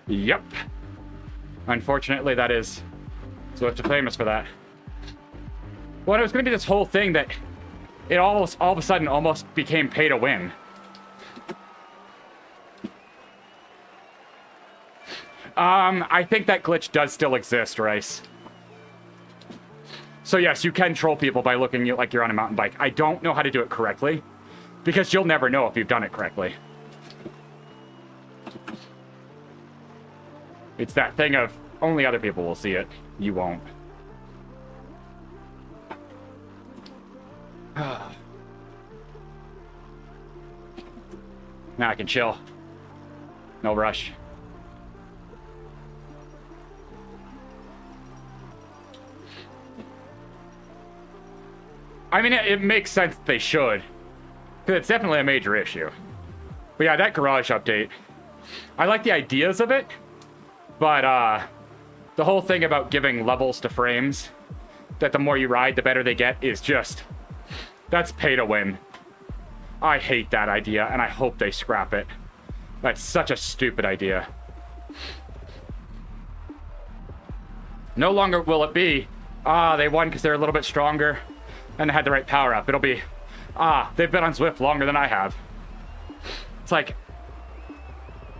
Yep. Unfortunately, that is Zwift famous for that. Well, it was going to be this whole thing that it all of a sudden almost became pay to win. I think that glitch does still exist, Rice. So yes, you can troll people by looking like you're on a mountain bike. I don't know how to do it correctly, because you'll never know if you've done it correctly. It's that thing of only other people will see it. You won't. Now I can chill. No rush. I mean, it makes sense that they should. Because it's definitely a major issue. But yeah, that garage update. I like the ideas of it. But the whole thing about giving levels to frames, that the more you ride, the better they get, is just... That's pay to win. I hate that idea, and I hope they scrap it. That's such a stupid idea. No longer will it be, they won because they're a little bit stronger and they had the right power up. It'll be, they've been on Zwift longer than I have. It's like,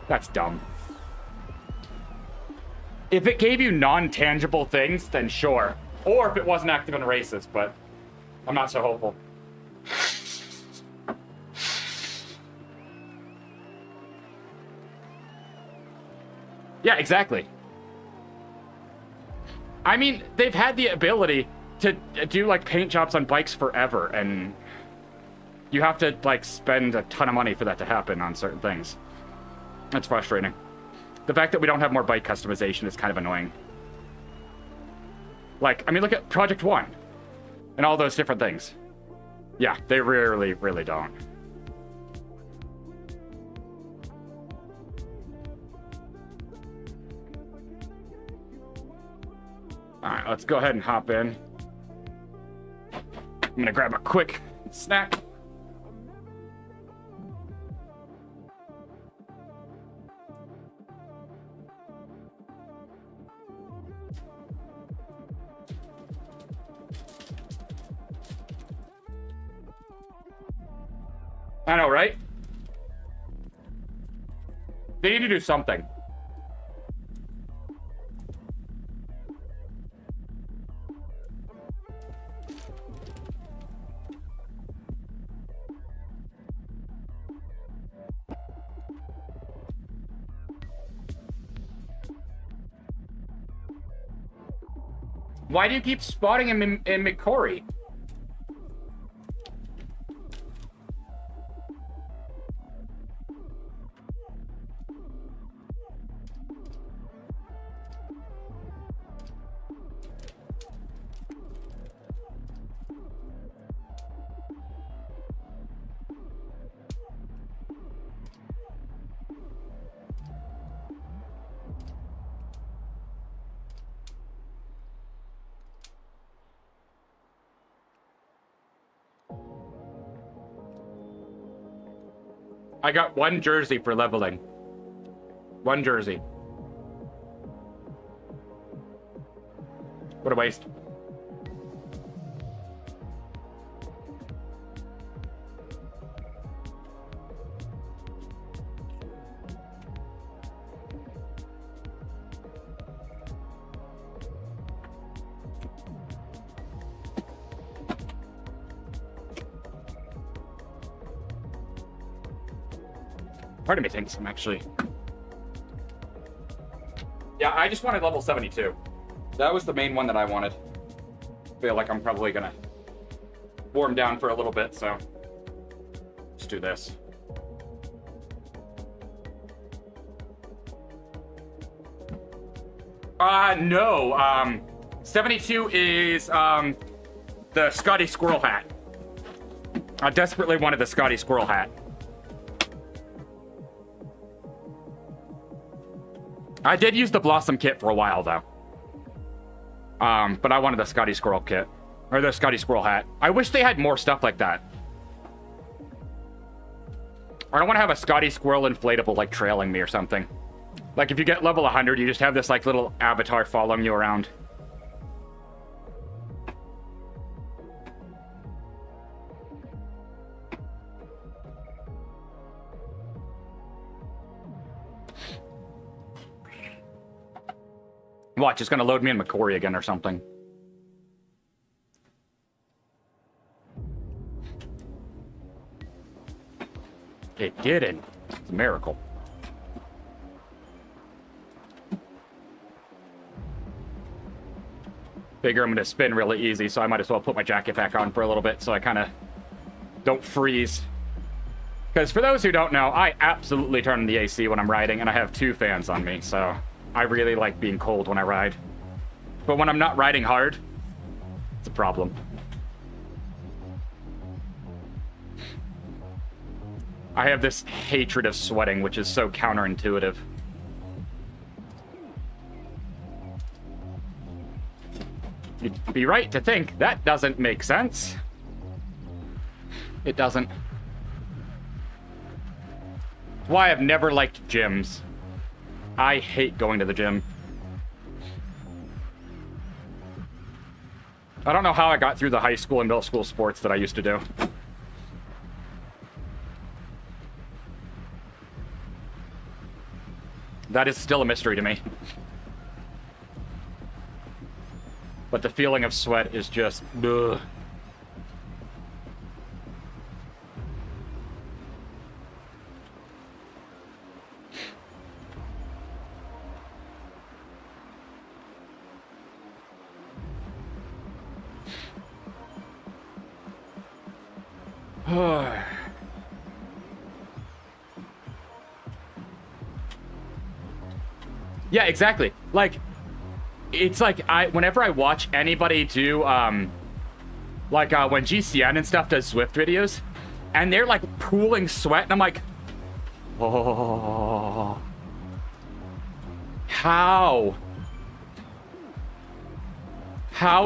that's dumb. If it gave you non-tangible things, then sure. Or if it wasn't active in races, but I'm not so hopeful. Yeah, exactly. I mean, they've had the ability to do, like, paint jobs on bikes forever, and you have to, like, spend a ton of money for that to happen on certain things. That's frustrating. The fact that we don't have more bike customization is kind of annoying. Like, I mean, look at Project One and all those different things. Yeah, they really, really don't. All right, let's go ahead and hop in. I'm gonna grab a quick snack. I know, right? They need to do something. Why do you keep spotting him in McCory? I got one jersey for leveling. One jersey. What a waste. Part of me thinks I'm actually... Yeah, I just wanted level 72. That was the main one that I wanted. Feel like I'm probably gonna warm down for a little bit, so let's do this. No. 72 is the Scotty Squirrel hat. I desperately wanted the Scotty Squirrel hat. I did use the Blossom kit for a while, though. But I wanted the Scotty Squirrel kit. Or the Scotty Squirrel hat. I wish they had more stuff like that. I don't want to have a Scotty Squirrel inflatable, like, trailing me or something. Like, if you get level 100, you just have this, like, little avatar following you around. Watch, it's gonna load me in McCory again or something. It didn't. It's a miracle. Figure I'm gonna spin really easy, so I might as well put my jacket back on for a little bit so I kind of don't freeze. Because for those who don't know, I absolutely turn on the AC when I'm riding, and I have 2 fans on me, so I really like being cold when I ride. But when I'm not riding hard, it's a problem. I have this hatred of sweating, which is so counterintuitive. You'd be right to think that doesn't make sense. It doesn't. That's why I've never liked gyms. I hate going to the gym. I don't know how I got through the high school and middle school sports that I used to do. That is still a mystery to me. But the feeling of sweat is just... ugh. Yeah, exactly. Like, it's like whenever I watch anybody do when GCN and stuff does Zwift videos, and they're like pooling sweat, and I'm like, oh, how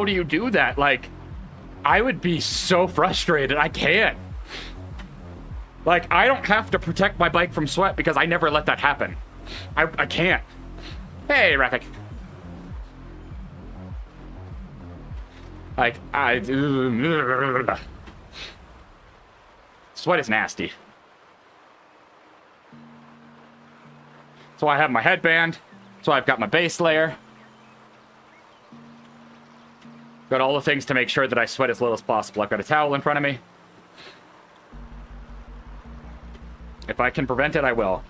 do you do that? Like, I would be so frustrated. I can't. Like, I don't have to protect my bike from sweat because I never let that happen. I can't. Hey, Rafik. Like, sweat is nasty. So I have my headband. So I've got my base layer. Got all the things to make sure that I sweat as little as possible. I've got a towel in front of me. If I can prevent it, I will.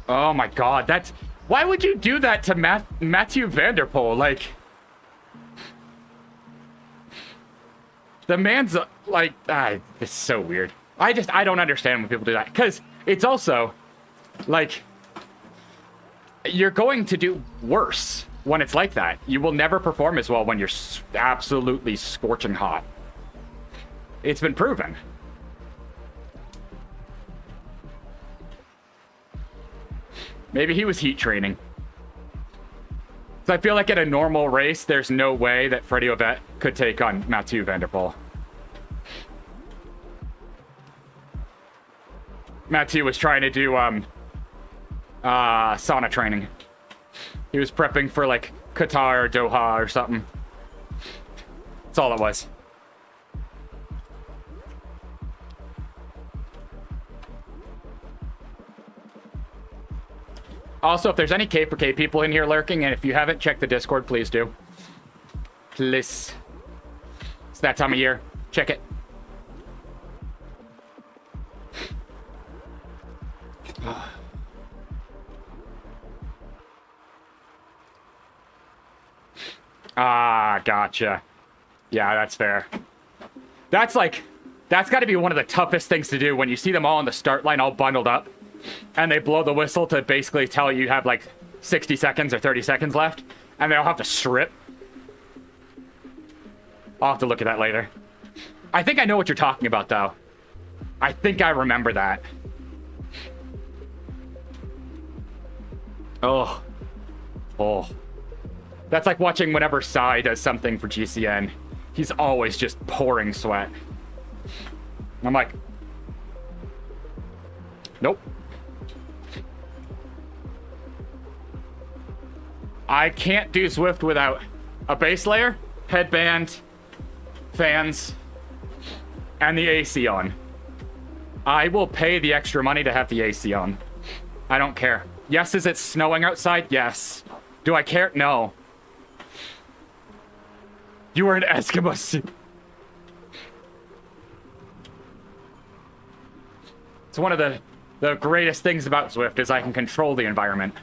Oh my god, that's... Why would you do that to Mathieu van der Poel? Like... The man's, like... it's so weird. I don't understand when people do that. Because it's also, like... You're going to do worse when it's like that. You will never perform as well when you're absolutely scorching hot. It's been proven. Maybe he was heat training. So I feel like in a normal race, there's no way that Freddie Ovett could take on Mathieu van der Poel. Mathieu was trying to do sauna training. He was prepping for like Qatar or Doha or something. That's all it was. Also, if there's any K4K people in here lurking, and if you haven't checked the Discord, please do. Please. It's that time of year. Check it. Ah, gotcha. Yeah, that's fair. That's got to be one of the toughest things to do when you see them all on the start line all bundled up and they blow the whistle to basically tell you have like 60 seconds or 30 seconds left and they all have to strip. I'll have to look at that later. I think I know what you're talking about, though. I think I remember that. Oh. Oh. That's like watching whenever Sai does something for GCN. He's always just pouring sweat. I'm like, nope. I can't do Zwift without a base layer, headband, fans, and the AC on. I will pay the extra money to have the AC on. I don't care. Yes, is it snowing outside? Yes. Do I care? No. You were an Eskimo. It's one of the greatest things about Zwift is I can control the environment.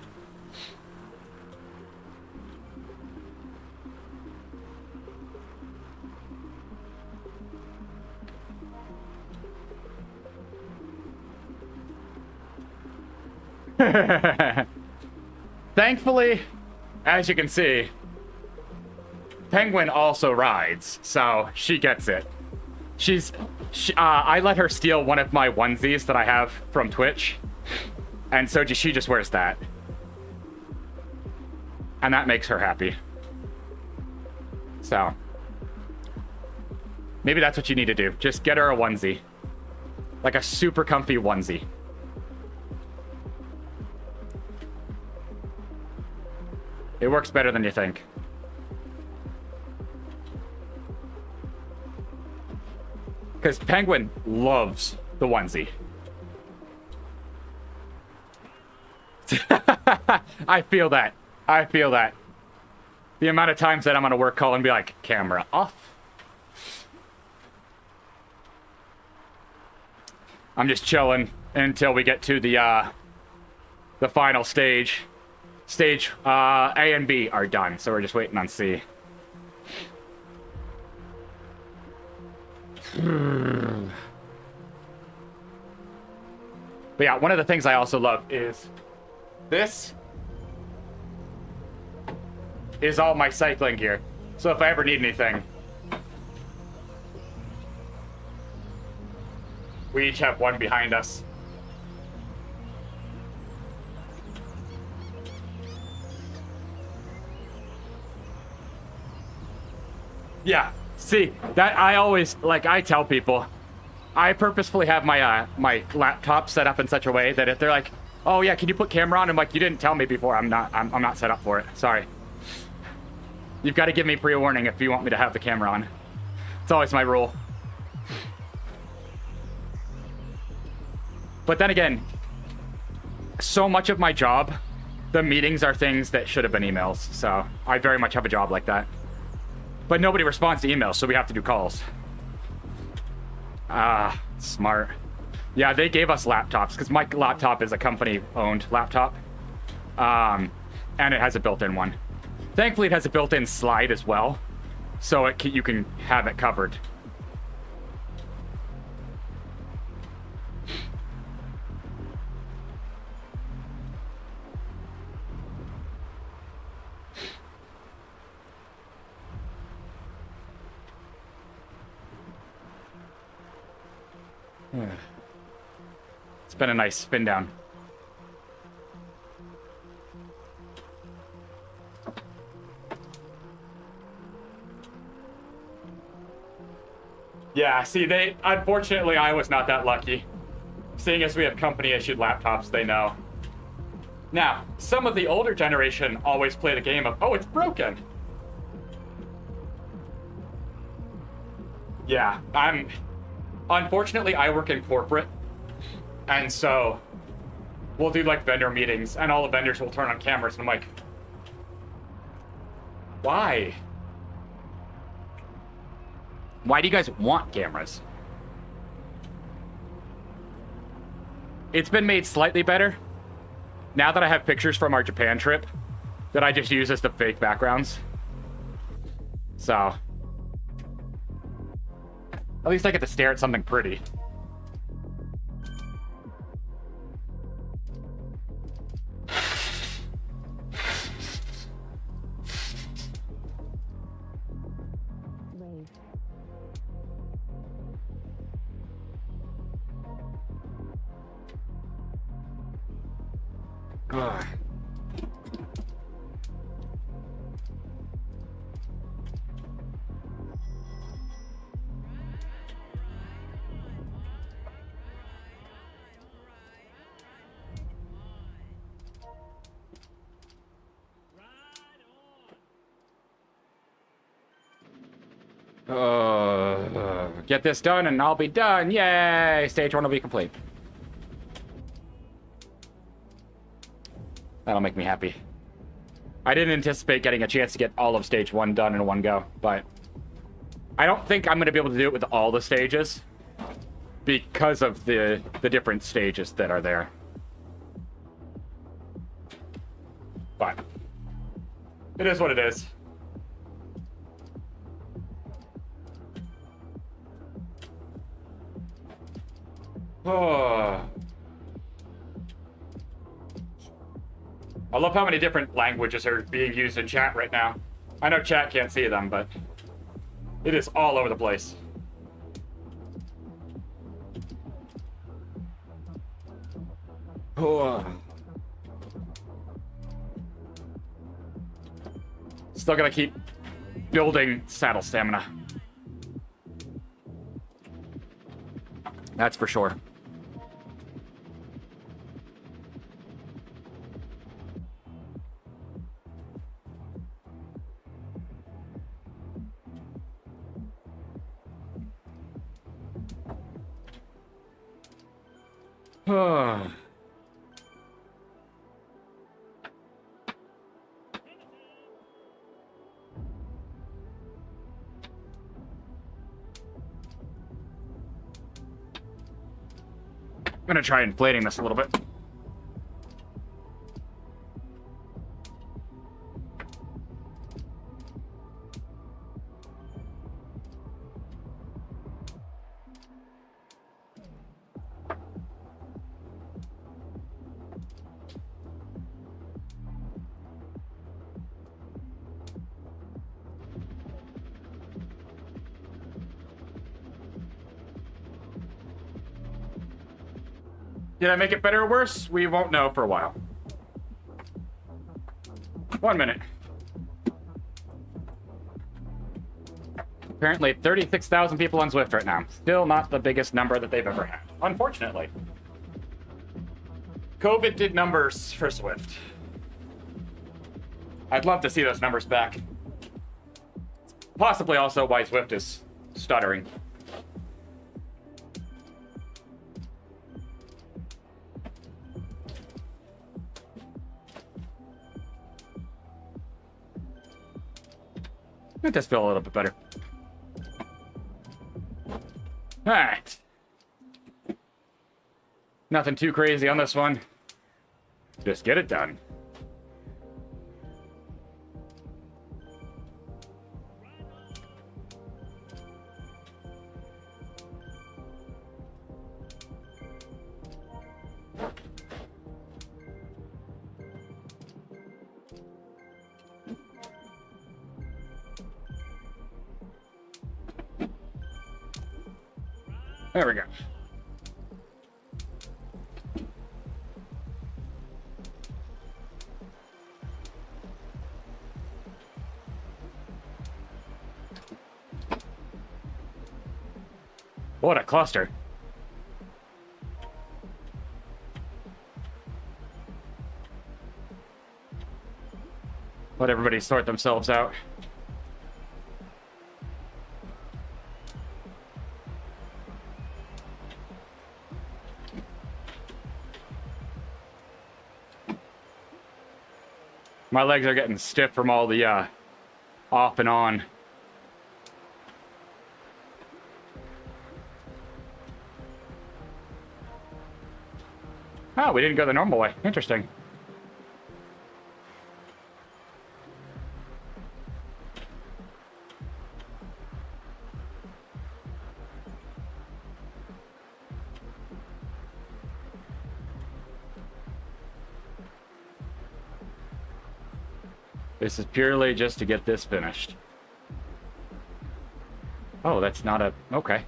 Thankfully, as you can see, Penguin also rides, so she gets it. I let her steal one of my onesies that I have from Twitch, and so she just wears that. And that makes her happy. So, maybe that's what you need to do. Just get her a onesie. Like a super comfy onesie. It works better than you think. Because Penguin loves the onesie. I feel that. I feel that. The amount of times that I'm on a work call and be like, camera off. I'm just chilling until we get to the final stage. Stage A and B are done, so we're just waiting on C. But yeah, one of the things I also love is this is all my cycling gear. So if I ever need anything, we each have one behind us. Yeah, see, that I always, like, I tell people, I purposefully have my my laptop set up in such a way that if they're like, oh yeah, can you put camera on? I'm like, you didn't tell me before. I'm not set up for it. Sorry. You've got to give me pre-warning if you want me to have the camera on. It's always my rule. But then again, so much of my job, the meetings are things that should have been emails. So I very much have a job like that. But nobody responds to emails, so we have to do calls. Ah, smart. Yeah, they gave us laptops, because my laptop is a company-owned laptop. And it has a built-in one. Thankfully, it has a built-in slide as well, so you can have it covered. It's been a nice spin down. Yeah, see, unfortunately, I was not that lucky. Seeing as we have company-issued laptops, they know. Now, some of the older generation always play the game of, oh, it's broken. Yeah, unfortunately, I work in corporate, and so we'll do like vendor meetings, and all the vendors will turn on cameras, and I'm like, why? Why do you guys want cameras? It's been made slightly better now that I have pictures from our Japan trip that I just use as the fake backgrounds. So at least I get to stare at something pretty. Ugh. Get this done and I'll be done. Yay! Stage 1 will be complete. That'll make me happy. I didn't anticipate getting a chance to get all of stage 1 done in one go, but I don't think I'm going to be able to do it with all the stages because of the different stages that are there. But it is what it is. Oh. I love how many different languages are being used in chat right now. I know chat can't see them, but it is all over the place. Oh. Still gotta keep building saddle stamina. That's for sure. I'm gonna try inflating this a little bit. Did I make it better or worse? We won't know for a while. 1 minute. Apparently 36,000 people on Zwift right now. Still not the biggest number that they've ever had, unfortunately. COVID did numbers for Zwift. I'd love to see those numbers back. Possibly also why Zwift is stuttering. It does feel a little bit better. Alright. Nothing too crazy on this one. Just get it done. There we go. What a cluster. Let everybody sort themselves out. My legs are getting stiff from all the off and on. Oh, we didn't go the normal way. Interesting. This is purely just to get this finished. Oh, that's not a... Okay.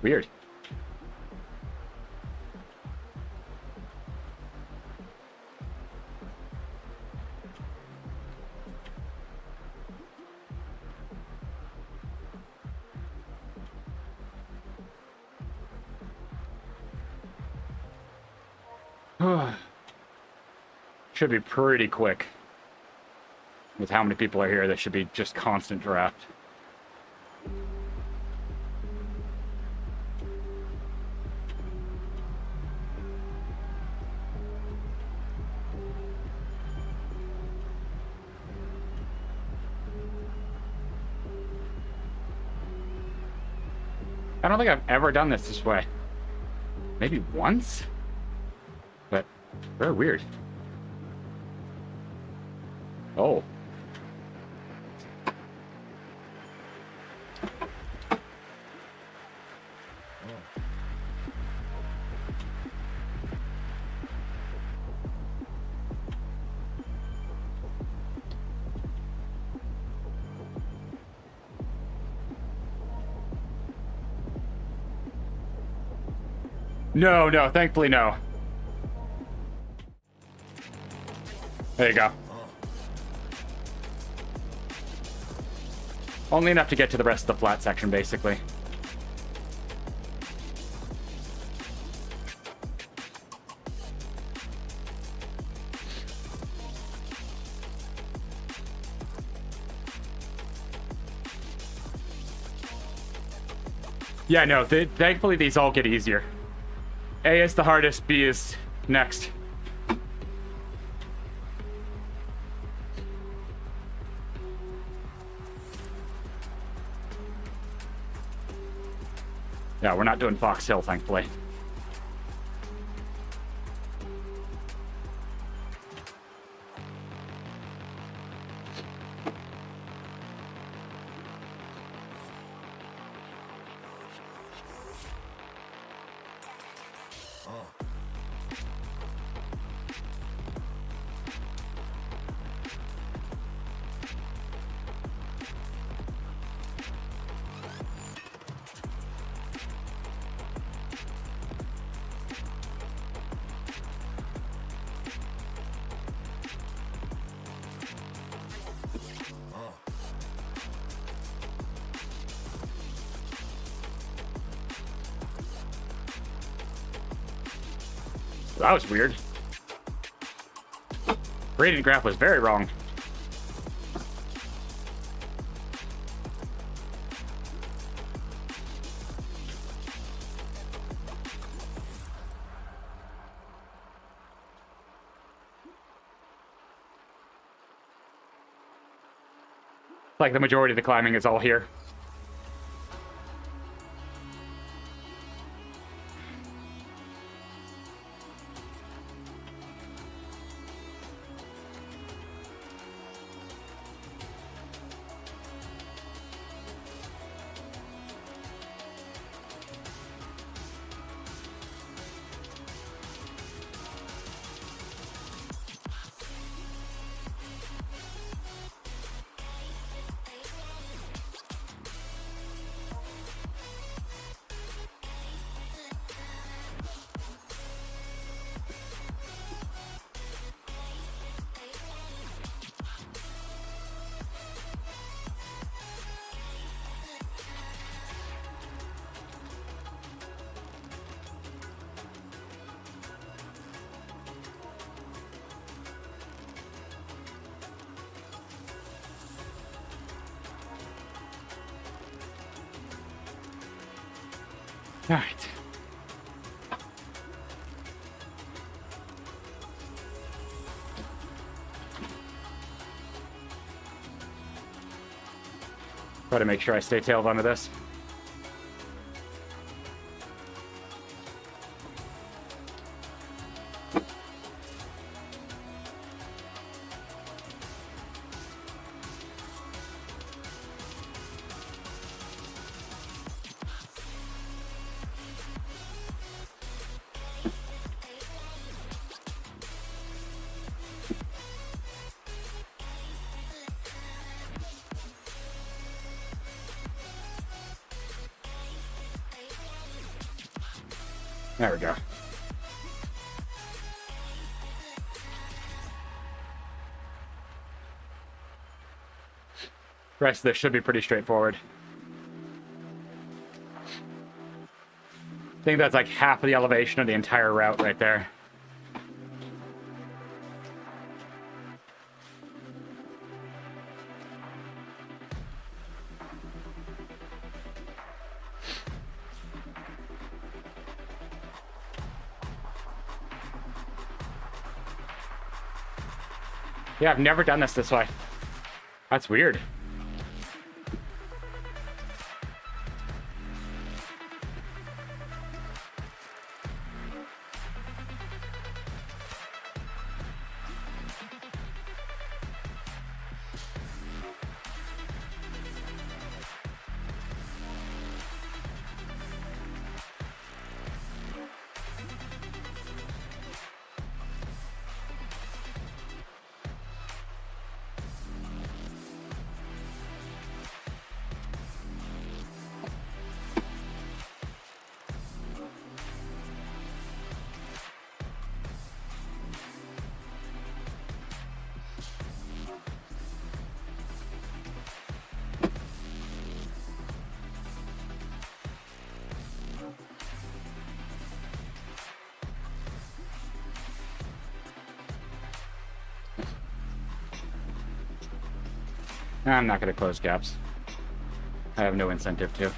Weird. Should be pretty quick. With how many people are here, there should be just constant draft. I don't think I've ever done this way. Maybe once? But very weird. Oh. No, no, thankfully no. There you go. Only enough to get to the rest of the flat section, basically. Yeah, no, thankfully these all get easier. A is the hardest, B is next. Yeah, we're not doing Fox Hill, thankfully. That was weird. Gradient graph was very wrong. Like the majority of the climbing is all here. All right. Try to make sure I stay tailed onto this. There we go. The rest of this should be pretty straightforward. I think that's like half of the elevation of the entire route right there. Yeah, I've never done this way. That's weird. I'm not going to close gaps. I have no incentive to.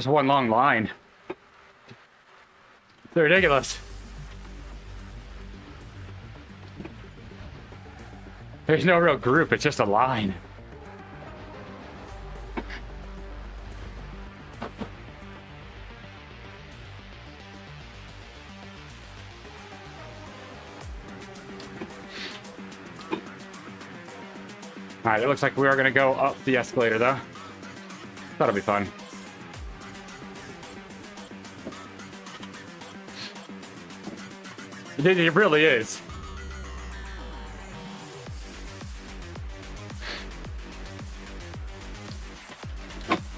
Just one long line. It's ridiculous. There's no real group, it's just a line. Alright, it looks like we are going to go up the escalator, though. That'll be fun. It really is.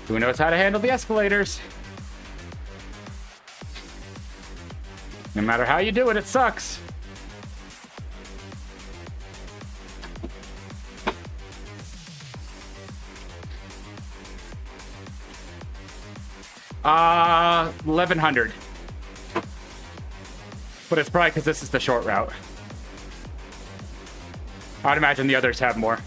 Who knows how to handle the escalators? No matter how you do it, it sucks. Uh, 1100. But it's probably because this is the short route. I'd imagine the others have more.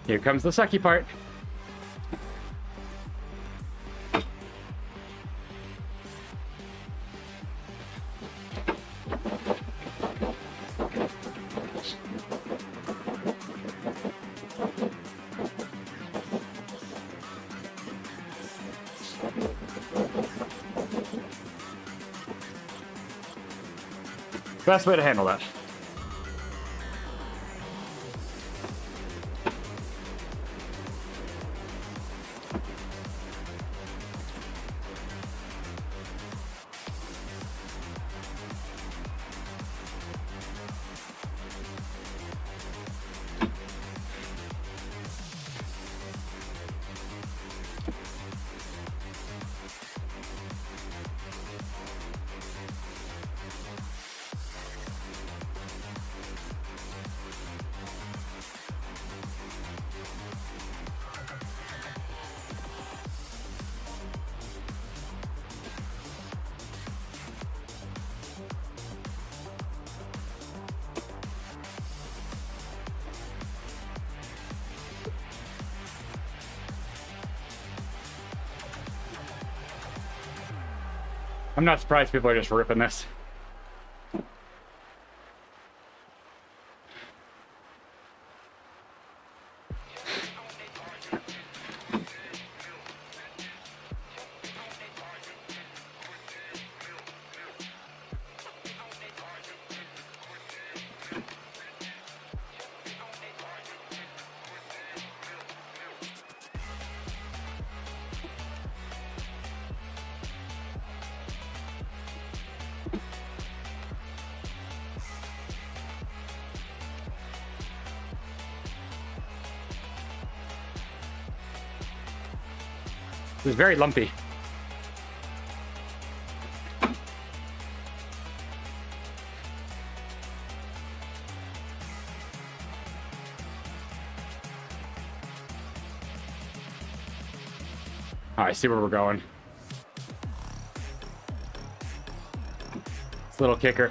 Here comes the sucky part. Best way to handle that. I'm not surprised people are just ripping this. It was very lumpy. Oh, I see where we're going. This little kicker.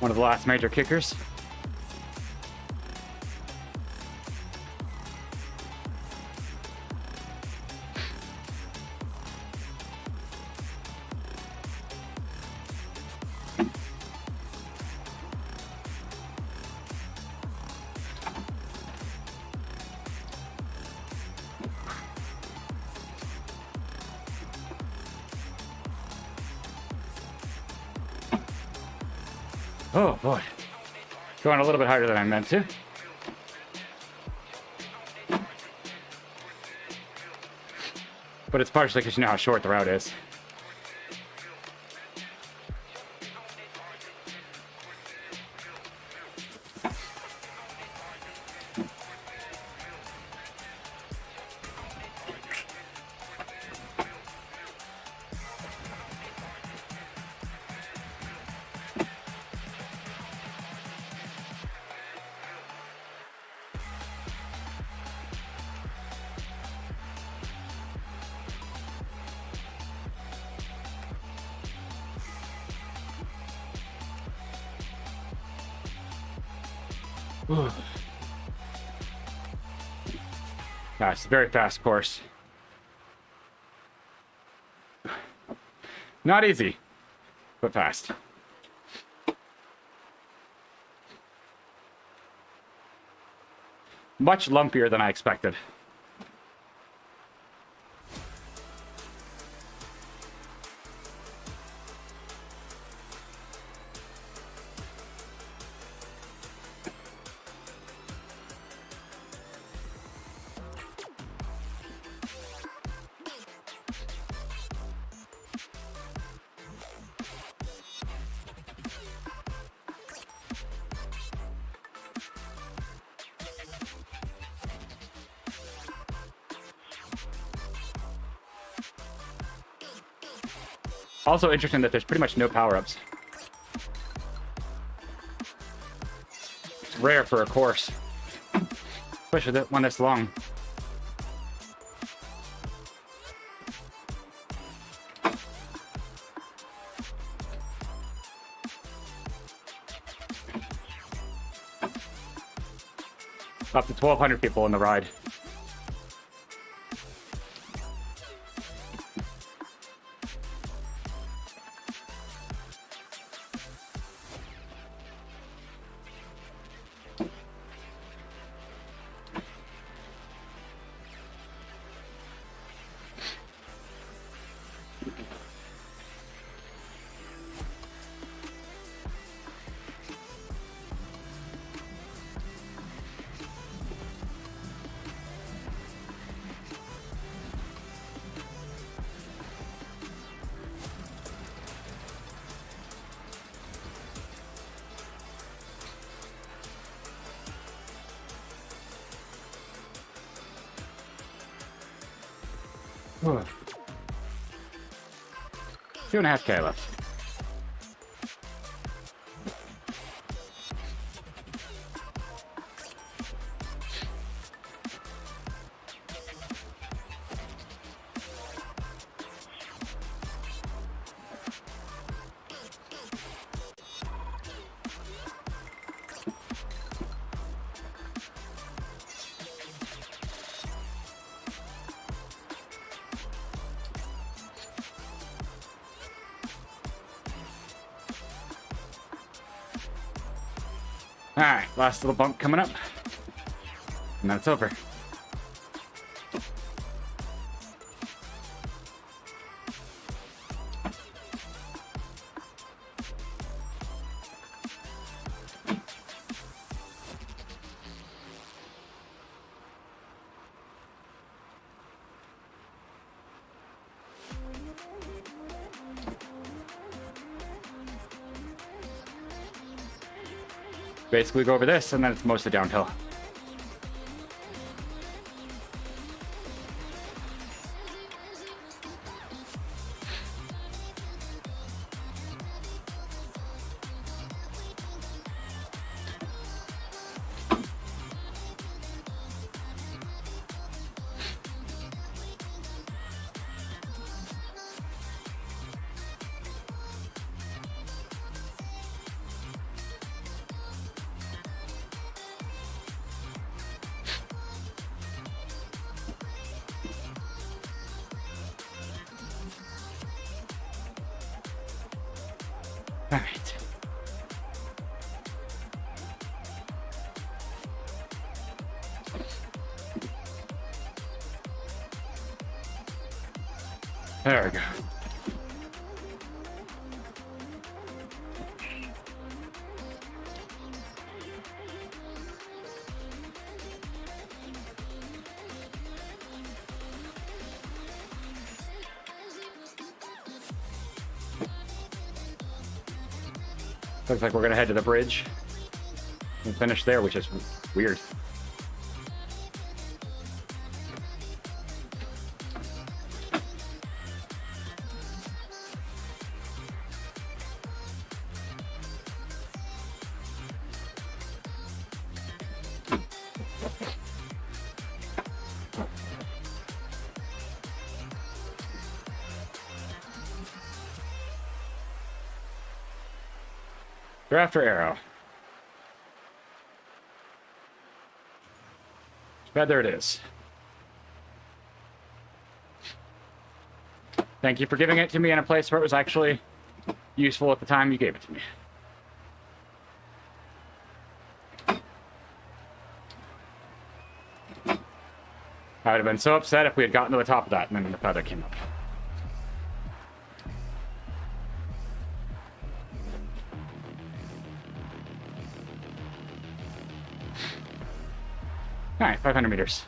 One of the last major kickers. Oh boy. Going a little bit harder than I meant to. But it's partially because you know how short the route is. Yeah, it's a very fast course. Not easy, but fast. Much lumpier than I expected. Also interesting that there's pretty much no power-ups. It's rare for a course. Especially one that's long. Up to 1,200 people on the ride. Whew. 2.5K left. Alright, last little bump coming up. And that's over. Basically go over this, and then it's mostly downhill. All right. There we go. Looks like we're gonna head to the bridge and finish there, which is weird. They're after Arrow. Bad, there it is. Thank you for giving it to me in a place where it was actually useful at the time you gave it to me. I would have been so upset if we had gotten to the top of that and then the feather came up. All right, 500 meters.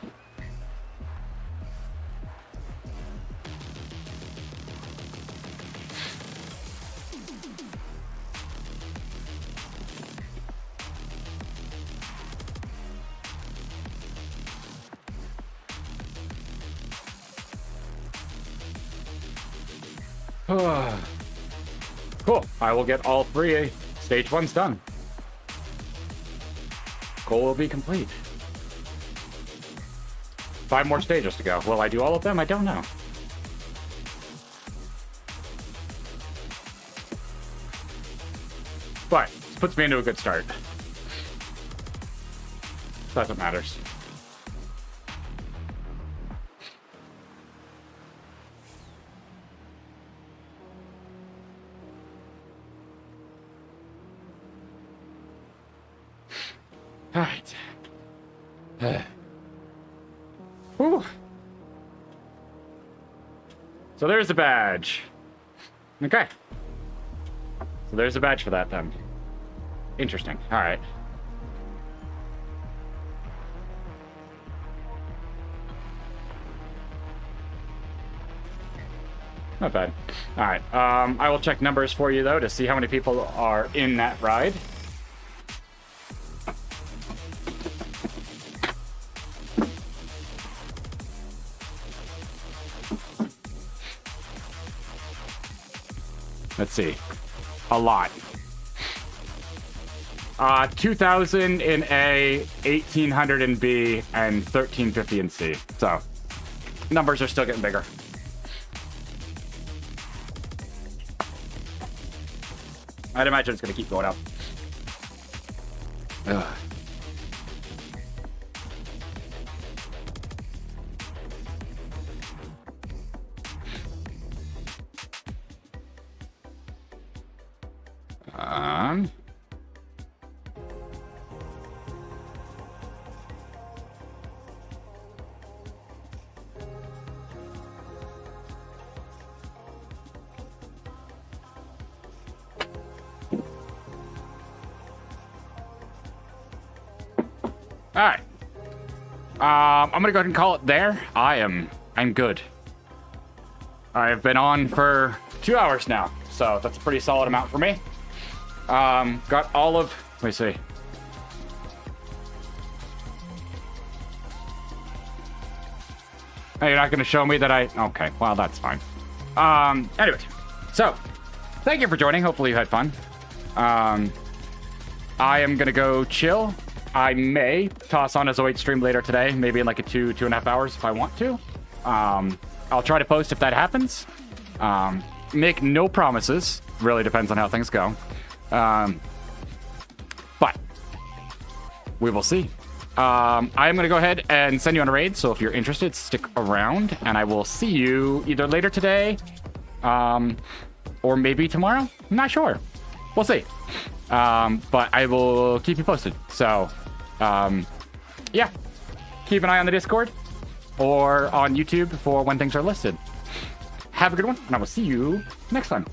Cool. I will get all 3 stage 1s done. Goal will be complete. 5 more stages to go. Will I do all of them? I don't know. But this puts me into a good start. That's what matters. All right. Whew. So there's the badge. Okay. So there's a badge for that then. Interesting. All right. Not bad. All right. I will check numbers for you though to see how many people are in that ride. Let's see. A lot. 2,000 in A, 1,800 in B, and 1,350 in C. So, numbers are still getting bigger. I'd imagine it's going to keep going up. Ugh. All right. I'm gonna go ahead and call it there. I'm good. I've been on for 2 hours now, so that's a pretty solid amount for me. Got all of. Let me see. Hey, you're not gonna show me that I. Okay, well that's fine. Anyways, so thank you for joining. Hopefully you had fun. I am gonna go chill. I may toss on a Zoid stream later today, maybe in like a 2.5 hours if I want to. I'll try to post if that happens. Make no promises. Really depends on how things go. But we will see. I am going to go ahead and send you on a raid, so if you're interested, stick around, and I will see you either later today or maybe tomorrow. I'm not sure. We'll see. But I will keep you posted. So, yeah. Keep an eye on the Discord or on YouTube for when things are listed. Have a good one, and I will see you next time.